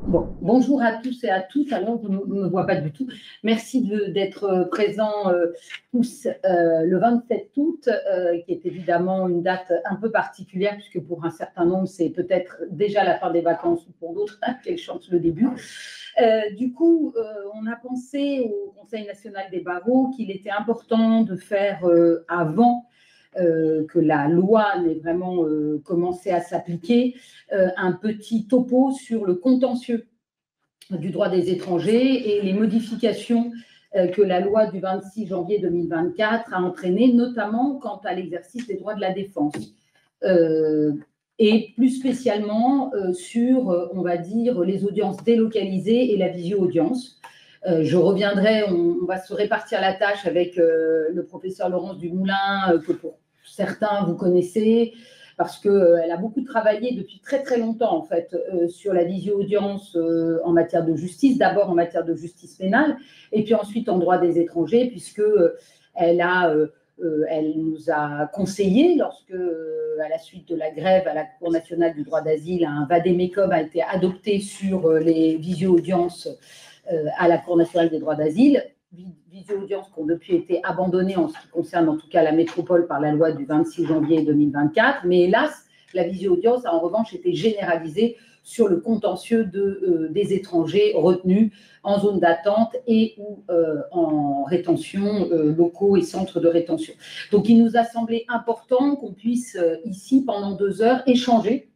Bon, bonjour à tous et à toutes. Alors, je ne me vois pas du tout. Merci d'être présents tous le 27 août, qui est évidemment une date un peu particulière, puisque pour un certain nombre, c'est peut-être déjà la fin des vacances, ou pour d'autres, quelle chance le début. Du coup, on a pensé au Conseil national des barreaux qu'il était important de faire avant que la loi n'ait vraiment commencé à s'appliquer, un petit topo sur le contentieux du droit des étrangers et les modifications que la loi du 26 janvier 2024 a entraînées, notamment quant à l'exercice des droits de la défense. Et plus spécialement sur, on va dire, les audiences délocalisées et la visio-audience. Je reviendrai, on va se répartir la tâche avec le professeur Laurence Dumoulin, que pour certains vous connaissez, parce qu'elle a beaucoup travaillé depuis très très longtemps en fait sur la visio-audience en matière de justice, d'abord en matière de justice pénale, et puis ensuite en droit des étrangers, puisque elle nous a conseillé lorsque, à la suite de la grève à la Cour nationale du droit d'asile, un vade-mecum a été adopté sur les visio-audiences à la Cour nationale des droits d'asile, visio-audiences qui ont depuis été abandonnées en ce qui concerne en tout cas la métropole par la loi du 26 janvier 2024. Mais hélas, la visio-audience a en revanche été généralisée sur le contentieux des étrangers retenus en zone d'attente et ou en rétention, locaux et centres de rétention. Donc il nous a semblé important qu'on puisse ici, pendant 2 heures, échanger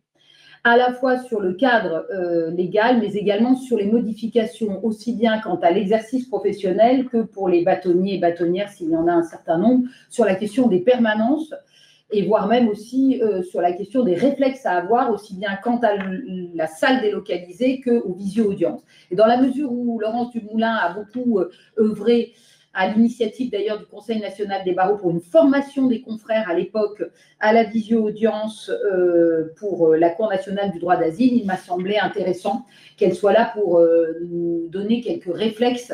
à la fois sur le cadre légal, mais également sur les modifications, aussi bien quant à l'exercice professionnel que pour les bâtonniers et bâtonnières, s'il y en a un certain nombre, sur la question des permanences, et voire même aussi sur la question des réflexes à avoir, aussi bien quant à la salle délocalisée qu'aux visio-audiences. Et dans la mesure où Laurence Dumoulin a beaucoup œuvré, à l'initiative d'ailleurs du Conseil national des barreaux, pour une formation des confrères à l'époque à la visio-audience pour la Cour nationale du droit d'asile, il m'a semblé intéressant qu'elle soit là pour nous donner quelques réflexes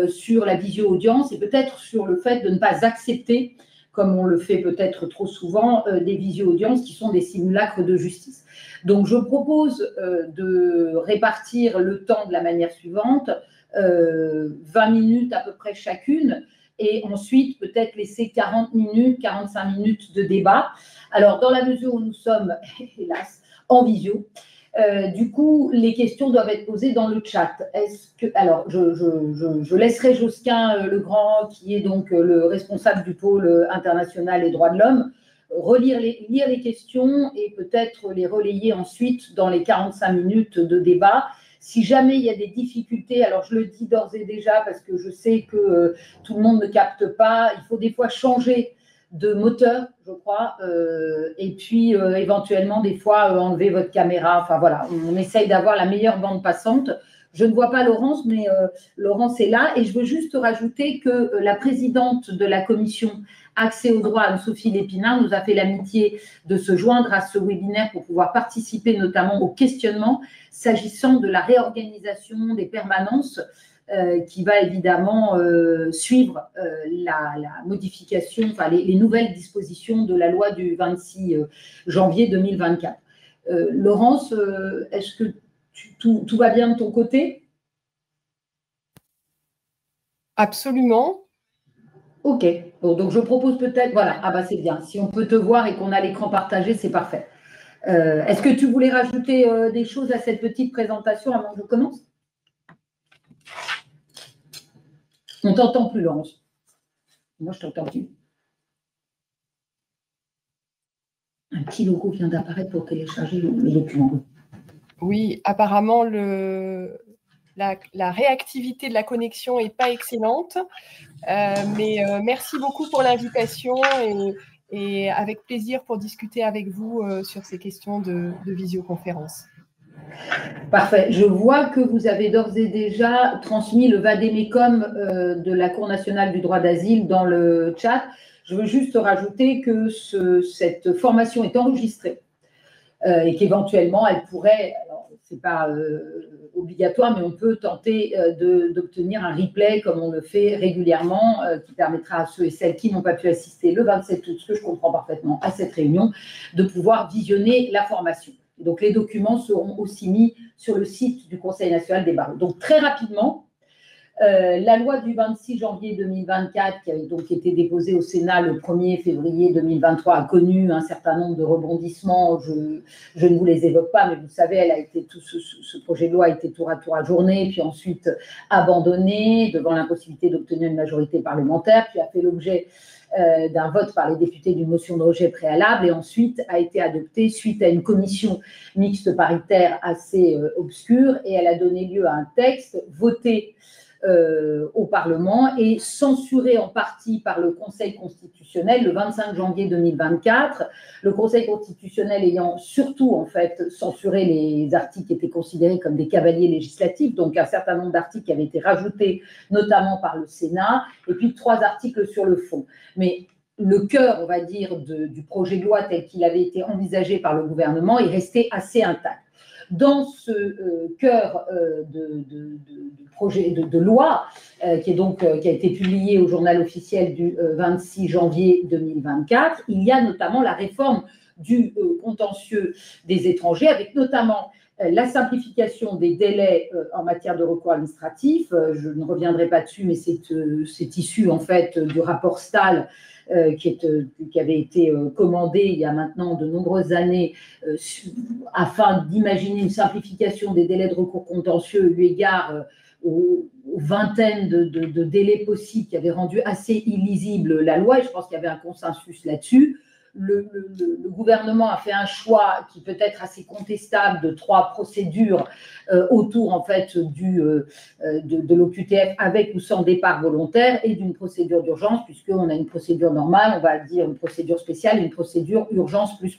sur la visio-audience et peut-être sur le fait de ne pas accepter, comme on le fait peut-être trop souvent, des visio-audiences qui sont des simulacres de justice. Donc je propose de répartir le temps de la manière suivante. 20 minutes à peu près chacune, et ensuite peut-être laisser 40 minutes, 45 minutes de débat. Alors, dans la mesure où nous sommes, hélas, en visio, du coup, les questions doivent être posées dans le chat. Alors, je laisserai Josquin Legrand, qui est donc le responsable du pôle international et droits de l'homme, lire les questions et peut-être les relayer ensuite dans les 45 minutes de débat. Si jamais il y a des difficultés, alors je le dis d'ores et déjà parce que je sais que tout le monde ne capte pas, il faut des fois changer de moteur, je crois, et puis éventuellement des fois enlever votre caméra. Enfin voilà, on essaye d'avoir la meilleure bande passante. Je ne vois pas Laurence, mais Laurence est là. Et je veux juste rajouter que la présidente de la commission Accès au droit, Anne-Sophie Lépinard, nous a fait l'amitié de se joindre à ce webinaire pour pouvoir participer notamment au questionnement s'agissant de la réorganisation des permanences qui va évidemment suivre la modification, enfin les nouvelles dispositions de la loi du 26 janvier 2024. Laurence, est-ce que tout va bien de ton côté? Absolument. Ok, bon, donc je propose peut-être, voilà, ah bah c'est bien, si on peut te voir et qu'on a l'écran partagé, c'est parfait. Est-ce que tu voulais rajouter des choses à cette petite présentation avant que je commence? On ne t'entend plus, Laurence. Moi, je t'entends plus. Un petit logo vient d'apparaître pour télécharger le document. Oui, apparemment, la réactivité de la connexion n'est pas excellente. Mais merci beaucoup pour l'invitation et avec plaisir pour discuter avec vous sur ces questions de visioconférence. Parfait. Je vois que vous avez d'ores et déjà transmis le vade-mecum de la Cour nationale du droit d'asile dans le chat. Je veux juste rajouter que cette formation est enregistrée et qu'éventuellement, elle pourrait, alors ce n'est pas obligatoire, mais on peut tenter d'obtenir un replay comme on le fait régulièrement, qui permettra à ceux et celles qui n'ont pas pu assister le 27 août, ce que je comprends parfaitement, à cette réunion, de pouvoir visionner la formation. Donc, les documents seront aussi mis sur le site du Conseil national des barreaux. Donc, très rapidement, la loi du 26 janvier 2024, qui a donc été déposée au Sénat le 1er février 2023, a connu un certain nombre de rebondissements. Je ne vous les évoque pas, mais vous savez, ce projet de loi a été tour à tour ajourné, puis ensuite abandonné devant l'impossibilité d'obtenir une majorité parlementaire, puis a fait l'objet d'un vote par les députés d'une motion de rejet préalable et ensuite a été adoptée suite à une commission mixte paritaire assez obscure, et elle a donné lieu à un texte voté au Parlement et censuré en partie par le Conseil constitutionnel le 25 janvier 2024. Le Conseil constitutionnel ayant surtout en fait censuré les articles qui étaient considérés comme des cavaliers législatifs, donc un certain nombre d'articles qui avaient été rajoutés notamment par le Sénat, et puis 3 articles sur le fond. Mais le cœur, on va dire, du projet de loi tel qu'il avait été envisagé par le gouvernement est resté assez intact. Dans ce cœur de projet de loi, qui a été publié au journal officiel du 26 janvier 2024, il y a notamment la réforme du contentieux des étrangers, avec notamment la simplification des délais en matière de recours administratif. Je ne reviendrai pas dessus, mais c'est issu en fait du rapport Stahl qui avait été commandé il y a maintenant de nombreuses années afin d'imaginer une simplification des délais de recours contentieux eu égard aux vingtaines de délais possibles qui avaient rendu assez illisible la loi, et je pense qu'il y avait un consensus là-dessus. Le gouvernement a fait un choix qui peut être assez contestable de 3 procédures autour en fait de l'OQTF avec ou sans départ volontaire, et d'une procédure d'urgence, puisqu'on a une procédure normale, on va dire une procédure spéciale et une procédure urgence plus.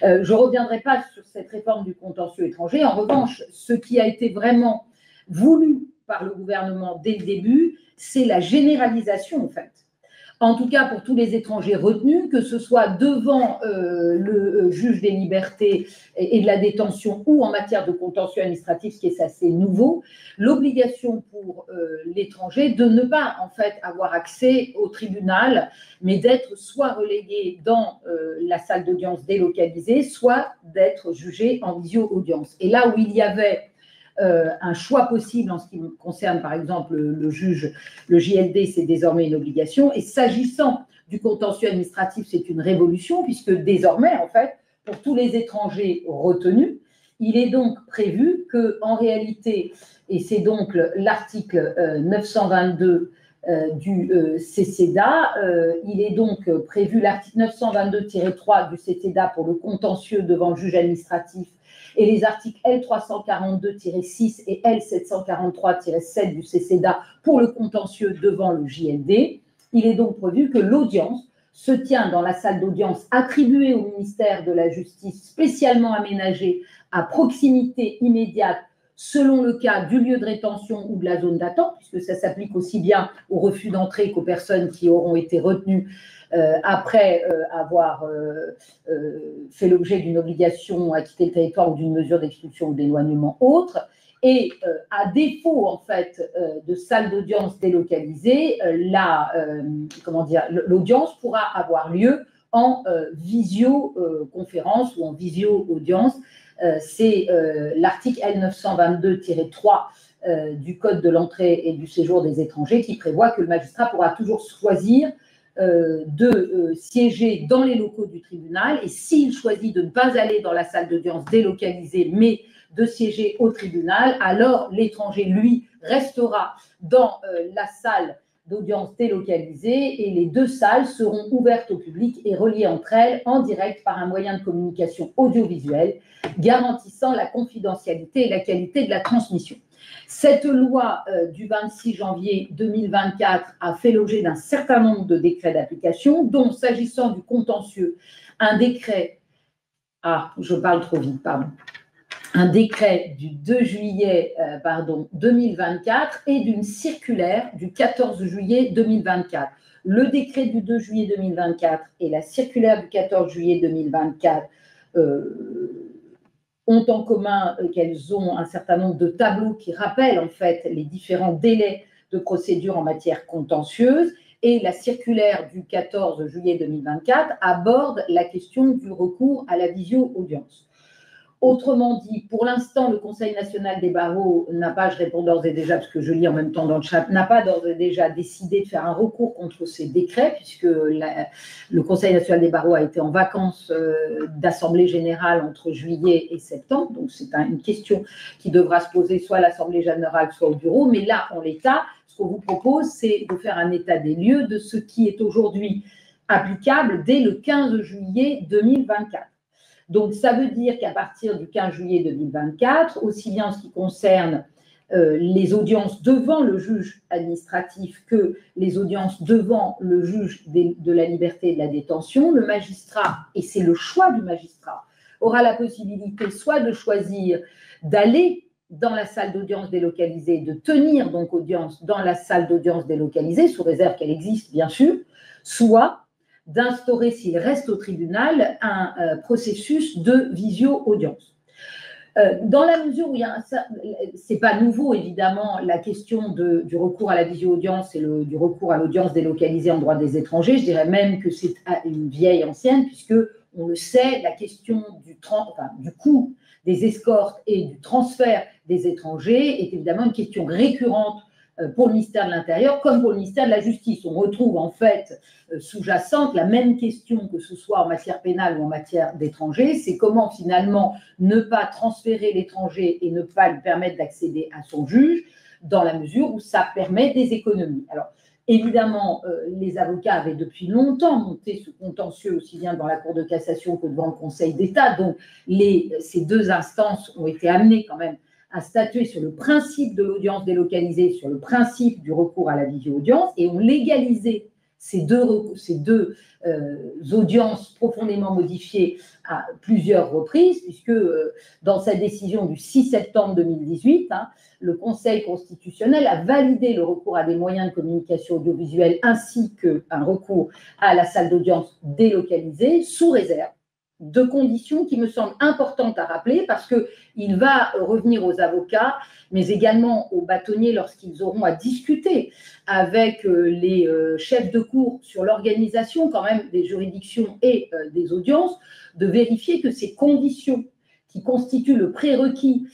Je ne reviendrai pas sur cette réforme du contentieux étranger. En revanche, ce qui a été vraiment voulu par le gouvernement dès le début, c'est la généralisation en fait. En tout cas pour tous les étrangers retenus, que ce soit devant le juge des libertés et de la détention ou en matière de contentieux administratif, ce qui est assez nouveau, l'obligation pour l'étranger de ne pas en fait avoir accès au tribunal, mais d'être soit relégué dans la salle d'audience délocalisée, soit d'être jugé en visio-audience. Et là où il y avait un choix possible en ce qui concerne, par exemple, le juge, le JLD, c'est désormais une obligation. Et s'agissant du contentieux administratif, c'est une révolution, puisque désormais, en fait, pour tous les étrangers retenus, il est donc prévu qu'en réalité, et c'est donc l'article 922 du CESEDA, il est donc prévu l'article 922-3 du CESEDA pour le contentieux devant le juge administratif, et les articles L342-6 et L743-7 du CESEDA pour le contentieux devant le JLD. Il est donc prévu que l'audience se tient dans la salle d'audience attribuée au ministère de la Justice, spécialement aménagée à proximité immédiate selon le cas du lieu de rétention ou de la zone d'attente, puisque ça s'applique aussi bien aux refus d'entrée qu'aux personnes qui auront été retenues après avoir fait l'objet d'une obligation à quitter le territoire ou d'une mesure d'expulsion ou d'éloignement autre. Et à défaut en fait de salle d'audience délocalisée, l'audience pourra avoir lieu en visioconférence ou en visio-audience. C'est l'article L922-3 du Code de l'entrée et du séjour des étrangers qui prévoit que le magistrat pourra toujours choisir de siéger dans les locaux du tribunal, et s'il choisit de ne pas aller dans la salle d'audience délocalisée mais de siéger au tribunal, alors l'étranger, lui, restera dans la salle d'audience délocalisée, et les 2 salles seront ouvertes au public et reliées entre elles en direct par un moyen de communication audiovisuel garantissant la confidentialité et la qualité de la transmission. Cette loi du 26 janvier 2024 a fait l'objet d'un certain nombre de décrets d'application, dont, s'agissant du contentieux, un décret, je parle trop vite, pardon, un décret du 2 juillet 2024 et d'une circulaire du 14 juillet 2024. Le décret du 2 juillet 2024 et la circulaire du 14 juillet 2024 ont en commun qu'elles ont un certain nombre de tableaux qui rappellent en fait les différents délais de procédure en matière contentieuse, et la circulaire du 14 juillet 2024 aborde la question du recours à la visio-audience. Autrement dit, pour l'instant, le Conseil national des barreaux n'a pas, je réponds d'ores et déjà, parce que je lis en même temps dans le chat, n'a pas d'ores et déjà décidé de faire un recours contre ces décrets, puisque le Conseil national des barreaux a été en vacances d'Assemblée générale entre juillet et septembre. Donc, c'est une question qui devra se poser soit à l'Assemblée générale, soit au bureau. Mais là, en l'état, ce qu'on vous propose, c'est de faire un état des lieux de ce qui est aujourd'hui applicable dès le 15 juillet 2024. Donc, ça veut dire qu'à partir du 15 juillet 2024, aussi bien en ce qui concerne les audiences devant le juge administratif que les audiences devant le juge de la liberté et de la détention, le magistrat, et c'est le choix du magistrat, aura la possibilité soit de choisir d'aller dans la salle d'audience délocalisée, de tenir donc audience dans la salle d'audience délocalisée, sous réserve qu'elle existe bien sûr, soit d'instaurer, s'il reste au tribunal, un processus de visio-audience. Dans la mesure où c'est pas nouveau évidemment la question du recours à la visio-audience et du recours à l'audience délocalisée en droit des étrangers, je dirais même que c'est une vieille ancienne puisque on le sait, la question du coût des escortes et du transfert des étrangers est évidemment une question récurrente pour le ministère de l'Intérieur comme pour le ministère de la Justice. On retrouve en fait sous-jacente la même question que ce soit en matière pénale ou en matière d'étrangers, c'est comment finalement ne pas transférer l'étranger et ne pas lui permettre d'accéder à son juge dans la mesure où ça permet des économies. Alors évidemment, les avocats avaient depuis longtemps monté ce contentieux aussi bien dans la Cour de cassation que devant le Conseil d'État, donc ces deux instances ont été amenées quand même à statuer sur le principe de l'audience délocalisée, sur le principe du recours à la visio-audience et ont légalisé ces deux audiences profondément modifiées à plusieurs reprises, puisque dans sa décision du 6 septembre 2018, le Conseil constitutionnel a validé le recours à des moyens de communication audiovisuelle ainsi qu'un recours à la salle d'audience délocalisée sous réserve de conditions qui me semblent importantes à rappeler parce qu'il va revenir aux avocats, mais également aux bâtonniers lorsqu'ils auront à discuter avec les chefs de cour sur l'organisation quand même des juridictions et des audiences, de vérifier que ces conditions qui constituent le prérequis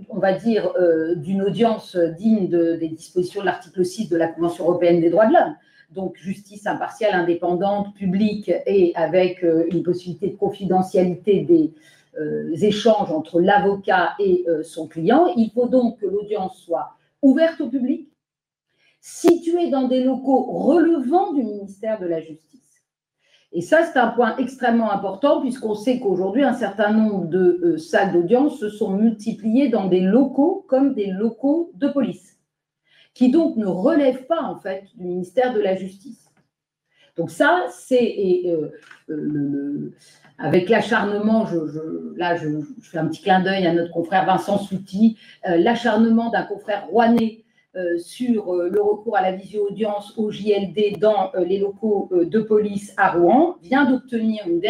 on va dire, d'une audience digne des dispositions de l'article 6 de la Convention européenne des droits de l'homme, donc justice impartiale, indépendante, publique et avec une possibilité de confidentialité des échanges entre l'avocat et son client. Il faut donc que l'audience soit ouverte au public, située dans des locaux relevant du ministère de la Justice. Et ça, c'est un point extrêmement important puisqu'on sait qu'aujourd'hui, un certain nombre de salles d'audience se sont multipliées dans des locaux comme des locaux de police, qui donc ne relèvent pas en fait du ministère de la Justice. Donc ça, c'est avec l'acharnement, là je fais un petit clin d'œil à notre confrère Vincent Souty, l'acharnement d'un confrère rouennais sur le recours à la visio-audience au JLD dans les locaux de police à Rouen, vient d'obtenir une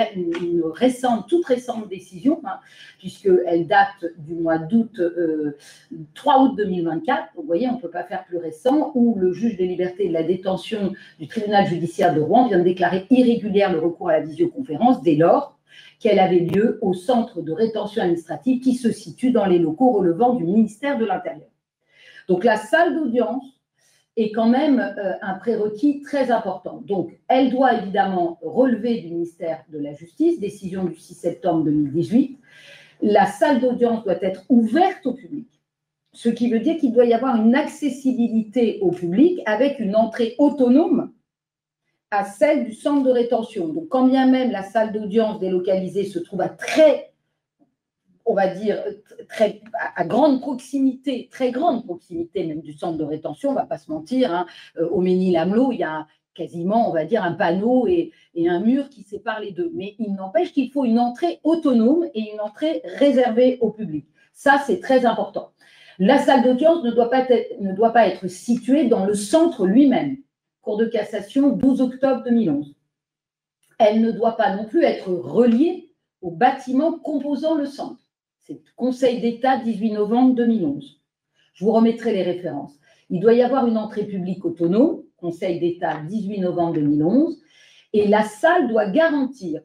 toute récente décision, puisqu'elle date du mois d'août, 3 août 2024, donc vous voyez, on ne peut pas faire plus récent, où le juge des libertés et de la détention du tribunal judiciaire de Rouen vient de déclarer irrégulière le recours à la visioconférence dès lors qu'elle avait lieu au centre de rétention administrative qui se situe dans les locaux relevant du ministère de l'Intérieur. Donc, la salle d'audience est quand même un prérequis très important. Donc, elle doit évidemment relever du ministère de la Justice, décision du 6 septembre 2018. La salle d'audience doit être ouverte au public, ce qui veut dire qu'il doit y avoir une accessibilité au public avec une entrée autonome à celle du centre de rétention. Donc, quand bien même la salle d'audience délocalisée se trouve on va dire, à grande proximité, très grande proximité même du centre de rétention, on ne va pas se mentir, au Mesnil-Amelot, il y a quasiment, on va dire, un panneau et un mur qui séparent les deux. Mais il n'empêche qu'il faut une entrée autonome et une entrée réservée au public. Ça, c'est très important. La salle d'audience ne doit pas être située dans le centre lui-même. Cour de cassation, 12 octobre 2011. Elle ne doit pas non plus être reliée au bâtiment composant le centre. C'est Conseil d'État, 18 novembre 2011. Je vous remettrai les références. Il doit y avoir une entrée publique autonome, Conseil d'État, 18 novembre 2011, et la salle doit garantir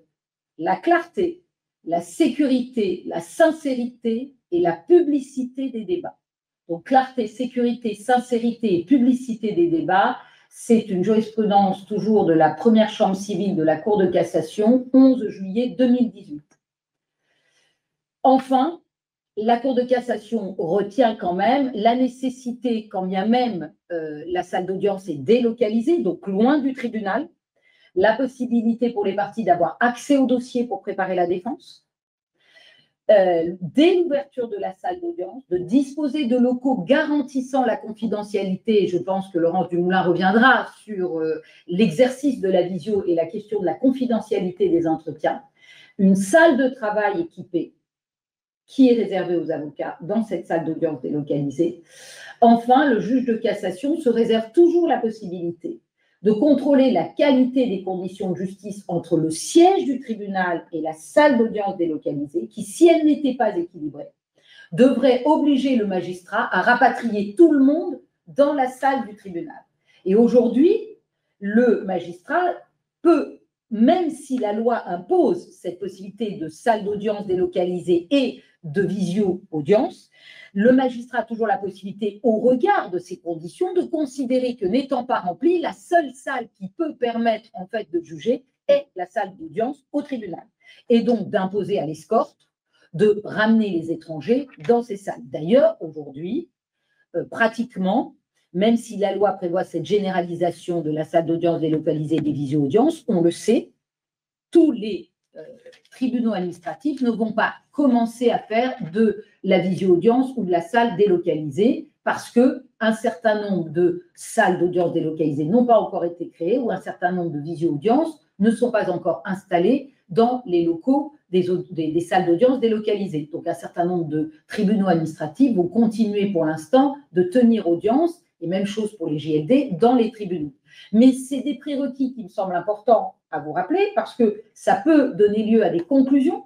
la clarté, la sécurité, la sincérité et la publicité des débats. Donc, clarté, sécurité, sincérité et publicité des débats, c'est une jurisprudence toujours de la première chambre civile de la Cour de cassation, 11 juillet 2018. Enfin, la Cour de cassation retient quand même la nécessité, quand bien même la salle d'audience est délocalisée, donc loin du tribunal, la possibilité pour les parties d'avoir accès au dossier pour préparer la défense, dès l'ouverture de la salle d'audience, de disposer de locaux garantissant la confidentialité. Je pense que Laurence Dumoulin reviendra sur l'exercice de la visio et la question de la confidentialité des entretiens. Une salle de travail équipée qui est réservée aux avocats dans cette salle d'audience délocalisée. Enfin, le juge de cassation se réserve toujours la possibilité de contrôler la qualité des conditions de justice entre le siège du tribunal et la salle d'audience délocalisée, qui, si elle n'était pas équilibrée, devrait obliger le magistrat à rapatrier tout le monde dans la salle du tribunal. Et aujourd'hui, le magistrat peut, même si la loi impose cette possibilité de salle d'audience délocalisée et de visio-audience, le magistrat a toujours la possibilité, au regard de ces conditions, de considérer que n'étant pas remplie, la seule salle qui peut permettre en fait de juger est la salle d'audience au tribunal. Et donc d'imposer à l'escorte de ramener les étrangers dans ces salles. D'ailleurs, aujourd'hui, pratiquement, même si la loi prévoit cette généralisation de la salle d'audience délocalisée et des visio-audiences, on le sait, tous les tribunaux administratifs ne vont pas commencer à faire de la visio-audience ou de la salle délocalisée parce qu'un certain nombre de salles d'audience délocalisées n'ont pas encore été créées ou un certain nombre de visio-audiences ne sont pas encore installées dans les locaux des salles d'audience délocalisées. Donc, un certain nombre de tribunaux administratifs vont continuer pour l'instant de tenir audience, et même chose pour les JLD, dans les tribunaux. Mais c'est des prérequis qui me semblent importants à vous rappeler parce que ça peut donner lieu à des conclusions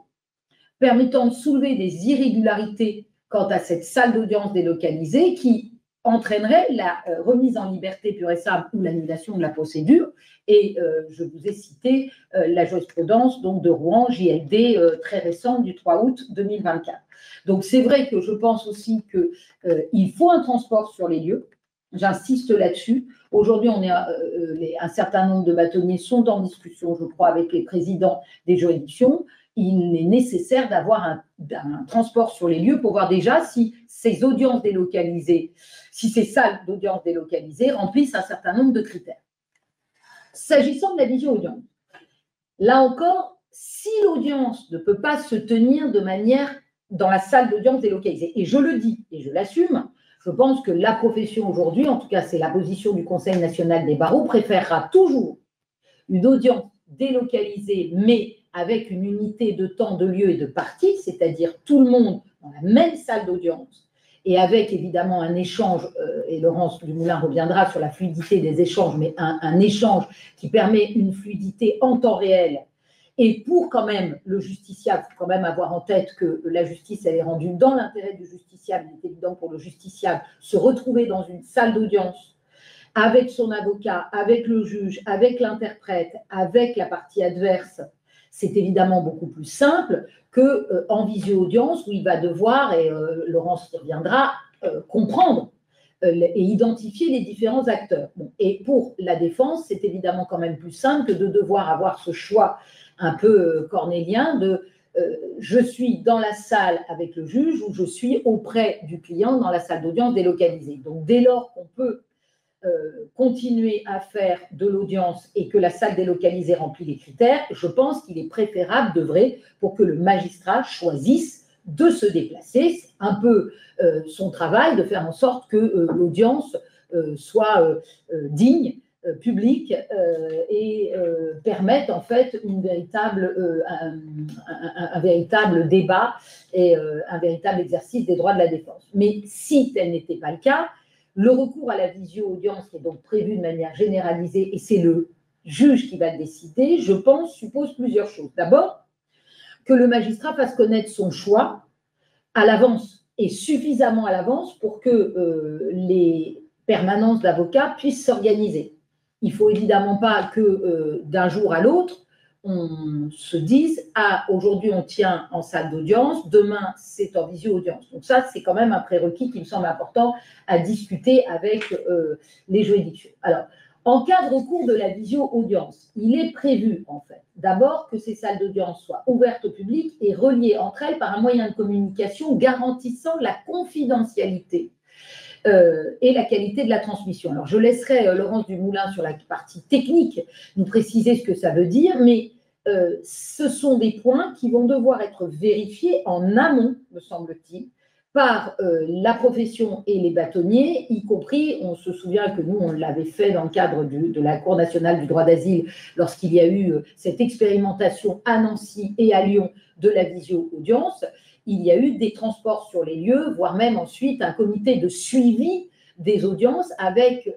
permettant de soulever des irrégularités quant à cette salle d'audience délocalisée qui entraînerait la remise en liberté pure et simple ou l'annulation de la procédure. Et je vous ai cité la jurisprudence donc, de Rouen, JLD, très récente du 3 août 2024. Donc c'est vrai que je pense aussi qu'il faut un transport sur les lieux. J'insiste là-dessus. Aujourd'hui, un certain nombre de bâtonniers sont en discussion, je crois, avec les présidents des juridictions. Il est nécessaire d'avoir un transport sur les lieux pour voir déjà si ces audiences délocalisées, si ces salles d'audience délocalisées remplissent un certain nombre de critères. S'agissant de la visio-audience, là encore, si l'audience ne peut pas se tenir de manière dans la salle d'audience délocalisée, et je le dis et je l'assume, je pense que la profession aujourd'hui, en tout cas c'est la position du Conseil national des barreaux, préférera toujours une audience délocalisée, mais avec une unité de temps, de lieu et de partie, c'est-à-dire tout le monde dans la même salle d'audience, et avec évidemment un échange, et Laurence Dumoulin reviendra sur la fluidité des échanges, mais un échange qui permet une fluidité en temps réel. Et pour quand même le justiciable, il faut quand même avoir en tête que la justice, elle est rendue dans l'intérêt du justiciable. Il est évident pour le justiciable se retrouver dans une salle d'audience avec son avocat, avec le juge, avec l'interprète, avec la partie adverse. C'est évidemment beaucoup plus simple qu'en visio-audience où il va devoir, et Laurence y reviendra, comprendre et identifier les différents acteurs. Bon, et pour la défense, c'est évidemment quand même plus simple que de devoir avoir ce choix un peu cornélien de je suis dans la salle avec le juge ou je suis auprès du client dans la salle d'audience délocalisée. Donc, dès lors qu'on peut continuer à faire de l'audience et que la salle délocalisée remplit les critères, je pense qu'il est préférable d'œuvrer pour que le magistrat choisisse de se déplacer. C'est un peu son travail de faire en sorte que l'audience soit digne, publique et permette en fait un véritable débat et un véritable exercice des droits de la défense. Mais si tel n'était pas le cas, le recours à la visio-audience, qui est donc prévu de manière généralisée, et c'est le juge qui va le décider, je pense, suppose plusieurs choses. D'abord, que le magistrat fasse connaître son choix à l'avance et suffisamment à l'avance pour que les permanences d'avocats puissent s'organiser. Il ne faut évidemment pas que d'un jour à l'autre, on se dise « Ah, aujourd'hui, on tient en salle d'audience, demain, c'est en visio-audience ». Donc ça, c'est quand même un prérequis qui me semble important à discuter avec les juridictions. Alors, en cas de recours de la visio-audience, il est prévu, en fait, d'abord que ces salles d'audience soient ouvertes au public et reliées entre elles par un moyen de communication garantissant la confidentialité et la qualité de la transmission. Alors, je laisserai Laurence Dumoulin sur la partie technique nous préciser ce que ça veut dire, mais ce sont des points qui vont devoir être vérifiés en amont, me semble-t-il, par la profession et les bâtonniers, y compris, on se souvient que nous, on l'avait fait dans le cadre de la Cour nationale du droit d'asile, lorsqu'il y a eu cette expérimentation à Nancy et à Lyon de la visio-audience. Il y a eu des transports sur les lieux, voire même ensuite un comité de suivi des audiences avec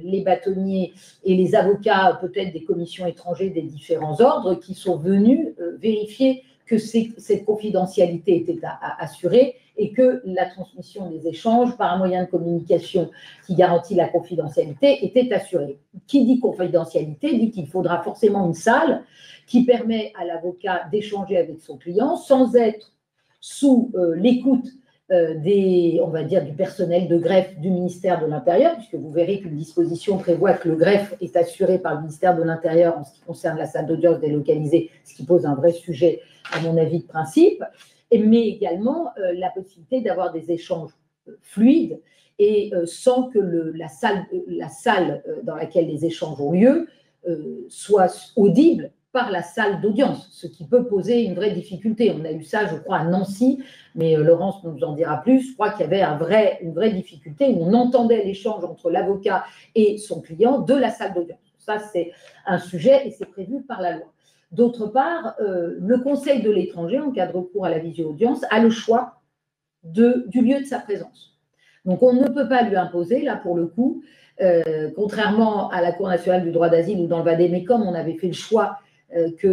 les bâtonniers et les avocats, peut-être des commissions étrangères des différents ordres, qui sont venus vérifier que cette confidentialité était assurée et que la transmission des échanges par un moyen de communication qui garantit la confidentialité était assurée. Qui dit confidentialité dit qu'il faudra forcément une salle qui permet à l'avocat d'échanger avec son client sans être sous l'écoute on va dire, du personnel de greffe du ministère de l'Intérieur, puisque vous verrez qu'une disposition prévoit que le greffe est assuré par le ministère de l'Intérieur en ce qui concerne la salle d'audience délocalisée, ce qui pose un vrai sujet, à mon avis, de principe, mais également la possibilité d'avoir des échanges fluides et sans que la salle dans laquelle les échanges ont lieu soit audible par la salle d'audience, ce qui peut poser une vraie difficulté. On a eu ça, je crois, à Nancy, mais Laurence nous en dira plus. Je crois qu'il y avait une vraie difficulté où on entendait l'échange entre l'avocat et son client de la salle d'audience. Ça, c'est un sujet et c'est prévu par la loi. D'autre part, le Conseil de l'étranger, en cas de recours à la visio-audience, a le choix du lieu de sa présence. Donc, on ne peut pas lui imposer, là, pour le coup, contrairement à la Cour nationale du droit d'asile ou dans le Vade-Mecum, on avait fait le choix que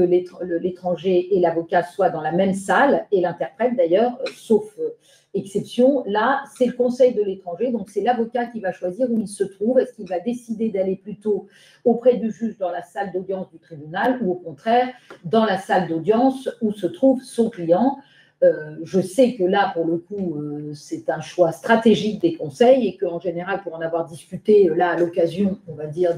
l'étranger et l'avocat soient dans la même salle, et l'interprète d'ailleurs, sauf exception. Là, c'est le Conseil de l'étranger, donc c'est l'avocat qui va choisir où il se trouve. Est-ce qu'il va décider d'aller plutôt auprès du juge dans la salle d'audience du tribunal ou au contraire dans la salle d'audience où se trouve son client? Je sais que là, pour le coup, c'est un choix stratégique des conseils et qu'en général, pour en avoir discuté là à l'occasion, on va dire,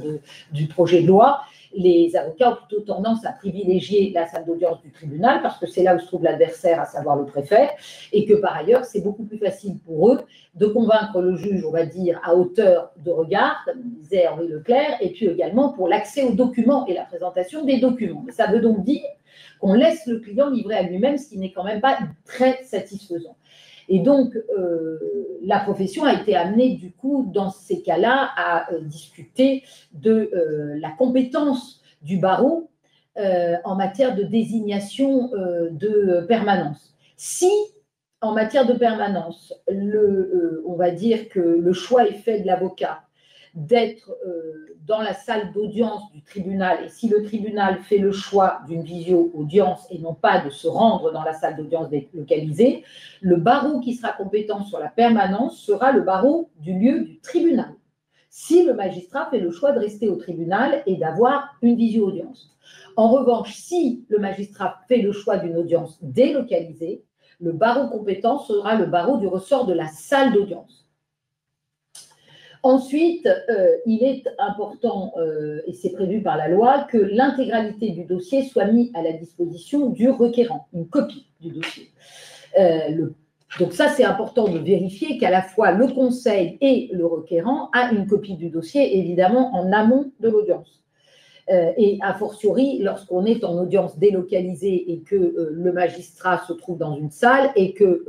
du projet de loi, les avocats ont plutôt tendance à privilégier la salle d'audience du tribunal parce que c'est là où se trouve l'adversaire, à savoir le préfet, et que par ailleurs, c'est beaucoup plus facile pour eux de convaincre le juge, on va dire, à hauteur de regard, comme disait Henri Leclerc, et puis également pour l'accès aux documents et la présentation des documents. Mais ça veut donc dire qu'on laisse le client livrer à lui-même, ce qui n'est quand même pas très satisfaisant. Et donc, la profession a été amenée, du coup, dans ces cas-là, à discuter de la compétence du barreau en matière de désignation de permanence. Si, en matière de permanence, on va dire que le choix est fait de l'avocat d'être dans la salle d'audience du tribunal, et si le tribunal fait le choix d'une visio-audience et non pas de se rendre dans la salle d'audience délocalisée, le barreau qui sera compétent sur la permanence sera le barreau du lieu du tribunal, si le magistrat fait le choix de rester au tribunal et d'avoir une visio-audience. En revanche, si le magistrat fait le choix d'une audience délocalisée, le barreau compétent sera le barreau du ressort de la salle d'audience. Ensuite, il est important, et c'est prévu par la loi, que l'intégralité du dossier soit mise à la disposition du requérant, une copie du dossier. Donc ça, c'est important de vérifier qu'à la fois le conseil et le requérant a une copie du dossier, évidemment, en amont de l'audience. Et a fortiori, lorsqu'on est en audience délocalisée et que le magistrat se trouve dans une salle et que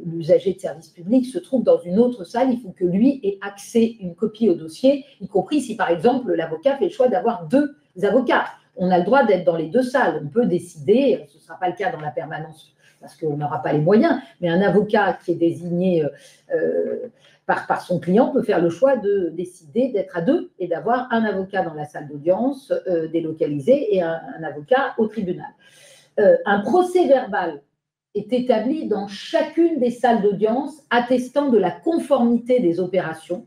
l'usager de service public se trouve dans une autre salle, il faut que lui ait accès une copie au dossier, y compris si, par exemple, l'avocat fait le choix d'avoir 2 avocats. On a le droit d'être dans les 2 salles. On peut décider, ce ne sera pas le cas dans la permanence parce qu'on n'aura pas les moyens, mais un avocat qui est désigné par son client peut faire le choix de décider d'être à 2 et d'avoir un avocat dans la salle d'audience délocalisée et un avocat au tribunal. Un procès verbal est établi dans chacune des salles d'audience attestant de la conformité des opérations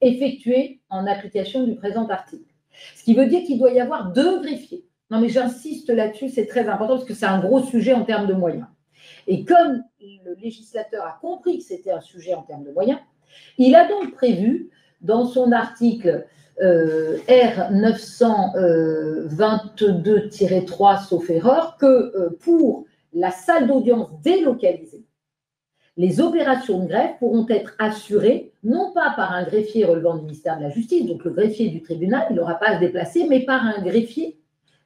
effectuées en application du présent article. Ce qui veut dire qu'il doit y avoir 2 greffiers Non, mais j'insiste là-dessus, c'est très important parce que c'est un gros sujet en termes de moyens. Et comme le législateur a compris que c'était un sujet en termes de moyens, il a donc prévu dans son article R 922-3, sauf erreur, que pour la salle d'audience délocalisée, les opérations de greffe pourront être assurées non pas par un greffier relevant du ministère de la Justice, donc le greffier du tribunal, il n'aura pas à se déplacer, mais par un greffier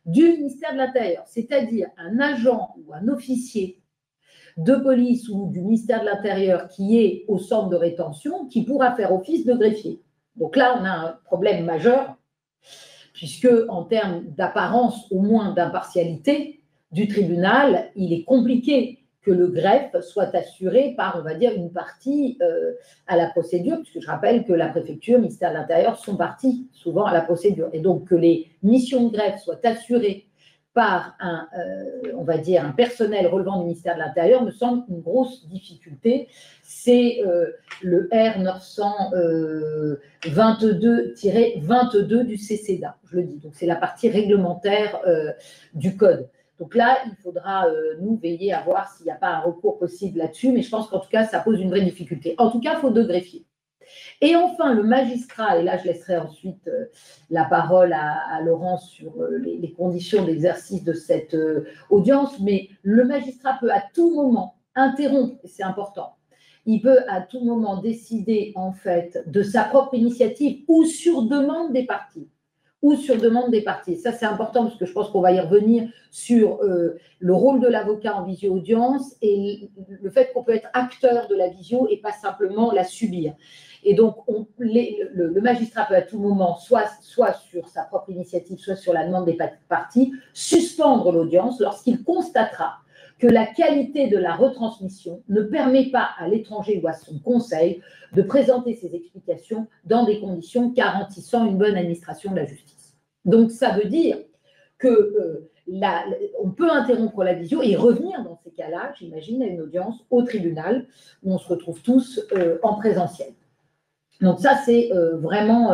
du ministère de l'Intérieur, c'est-à-dire un agent ou un officier de police ou du ministère de l'Intérieur qui est au centre de rétention, qui pourra faire office de greffier. Donc là, on a un problème majeur, puisque en termes d'apparence, au moins d'impartialité du tribunal, il est compliqué que le greffe soit assuré par, on va dire, une partie à la procédure, puisque je rappelle que la préfecture, le ministère de l'Intérieur sont partis souvent à la procédure. Et donc que les missions de greffe soient assurées par on va dire, un personnel relevant du ministère de l'Intérieur me semble une grosse difficulté. C'est le R 922-22 du CCDA, je le dis. Donc, c'est la partie réglementaire du code. Donc là, il faudra, nous, veiller à voir s'il n'y a pas un recours possible là-dessus, mais je pense qu'en tout cas, ça pose une vraie difficulté. En tout cas, il faut 2 greffiers. Et enfin, le magistrat, et là je laisserai ensuite la parole à Laurence sur les conditions d'exercice de cette audience, mais le magistrat peut à tout moment interrompre, et c'est important, il peut à tout moment décider en fait de sa propre initiative ou sur demande des parties. Ça, c'est important parce que je pense qu'on va y revenir sur le rôle de l'avocat en visio-audience et le fait qu'on peut être acteur de la visio et pas simplement la subir. Et donc, le magistrat peut à tout moment, soit sur sa propre initiative, soit sur la demande des parties, suspendre l'audience lorsqu'il constatera que la qualité de la retransmission ne permet pas à l'étranger ou à son conseil de présenter ses explications dans des conditions garantissant une bonne administration de la justice. Donc, ça veut dire que on peut interrompre la visio et revenir dans ces cas-là, j'imagine, à une audience au tribunal où on se retrouve tous en présentiel. Donc ça, c'est vraiment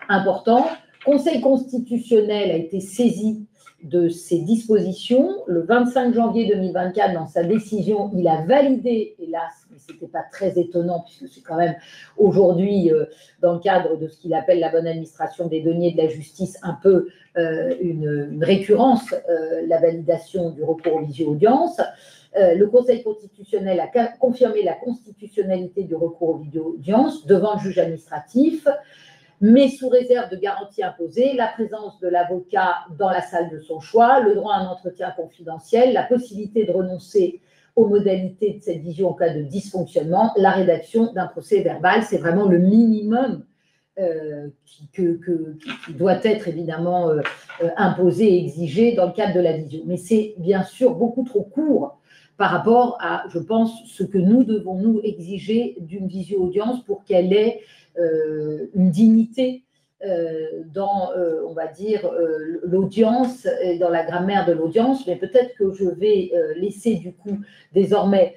important. Le Conseil constitutionnel a été saisi de ces dispositions. Le 25 janvier 2024, dans sa décision, il a validé, hélas, mais ce n'était pas très étonnant, puisque c'est quand même aujourd'hui, dans le cadre de ce qu'il appelle la bonne administration des deniers de la justice, un peu une récurrence, la validation du recours aux visio-audiences. Le Conseil constitutionnel a confirmé la constitutionnalité du recours aux vidéo-audiences devant le juge administratif, mais sous réserve de garanties imposées, la présence de l'avocat dans la salle de son choix, le droit à un entretien confidentiel, la possibilité de renoncer aux modalités de cette visio en cas de dysfonctionnement, la rédaction d'un procès verbal. C'est vraiment le minimum qui doit être évidemment imposé et exigé dans le cadre de la visio. Mais c'est bien sûr beaucoup trop court par rapport à, je pense, ce que nous devons nous exiger d'une visio-audience pour qu'elle ait une dignité dans, on va dire, l'audience, dans la grammaire de l'audience. Mais peut-être que je vais laisser du coup désormais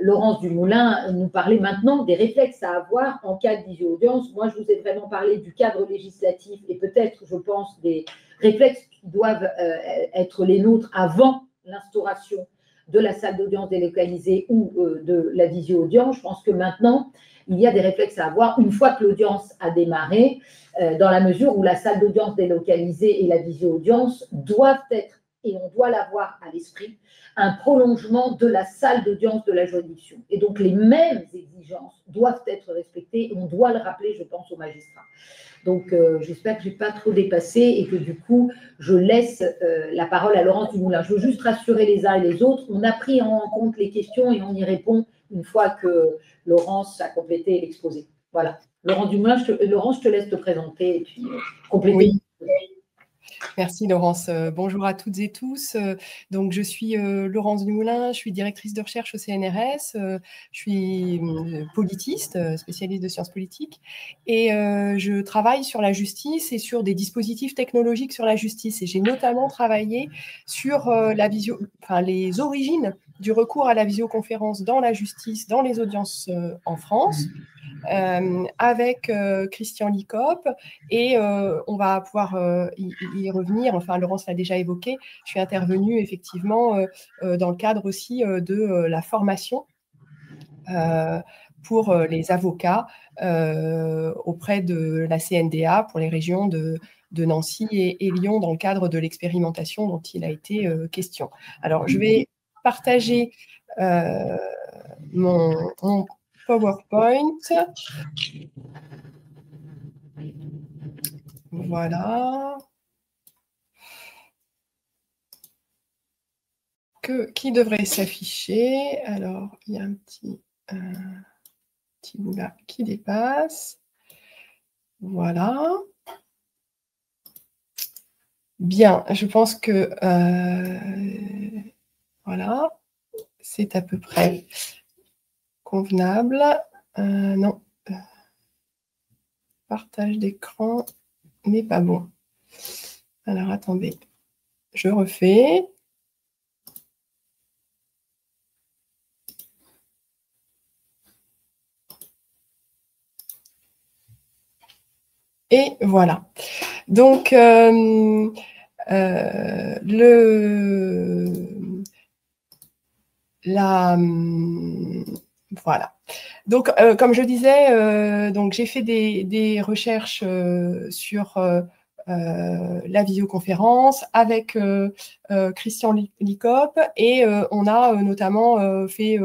Laurence Dumoulin nous parler maintenant des réflexes à avoir en cas de visio-audience. Moi, je vous ai vraiment parlé du cadre législatif et peut-être, je pense, des réflexes qui doivent être les nôtres avant l'instauration de la salle d'audience délocalisée ou de la visio-audience. Je pense que maintenant, il y a des réflexes à avoir une fois que l'audience a démarré, dans la mesure où la salle d'audience délocalisée et la visio-audience doivent être, et on doit l'avoir à l'esprit, un prolongement de la salle d'audience de la juridiction. Et donc, les mêmes exigences doivent être respectées et on doit le rappeler, je pense, aux magistrats. Donc, j'espère que je n'ai pas trop dépassé et que du coup, je laisse la parole à Laurence Dumoulin. Je veux juste rassurer les uns et les autres. On a pris en compte les questions et on y répond une fois que Laurence a complété l'exposé. Voilà. Laurence Dumoulin, Laurence, je te laisse te présenter et puis compléter. Oui. Merci Laurence. Bonjour à toutes et tous. Donc je suis Laurence Dumoulin, je suis directrice de recherche au CNRS, je suis politiste, spécialiste de sciences politiques et je travaille sur la justice et sur des dispositifs technologiques sur la justice. Et j'ai notamment travaillé sur les origines du recours à la visioconférence dans la justice, dans les audiences en France. avec Christian Likop et on va pouvoir y revenir. Enfin, Laurence l'a déjà évoqué. Je suis intervenue effectivement dans le cadre aussi de la formation pour les avocats auprès de la CNDA pour les régions de Nancy et Lyon dans le cadre de l'expérimentation dont il a été question. Alors, je vais partager mon PowerPoint. Voilà. Qui devrait s'afficher? Alors, il y a un petit bout là qui dépasse. Voilà. Bien, je pense que voilà, c'est à peu près convenable. Non, partage d'écran n'est pas bon. Alors, attendez, je refais. Et voilà. Donc, voilà. Donc, comme je disais, donc j'ai fait des recherches sur la visioconférence avec Christian Likop et on a notamment fait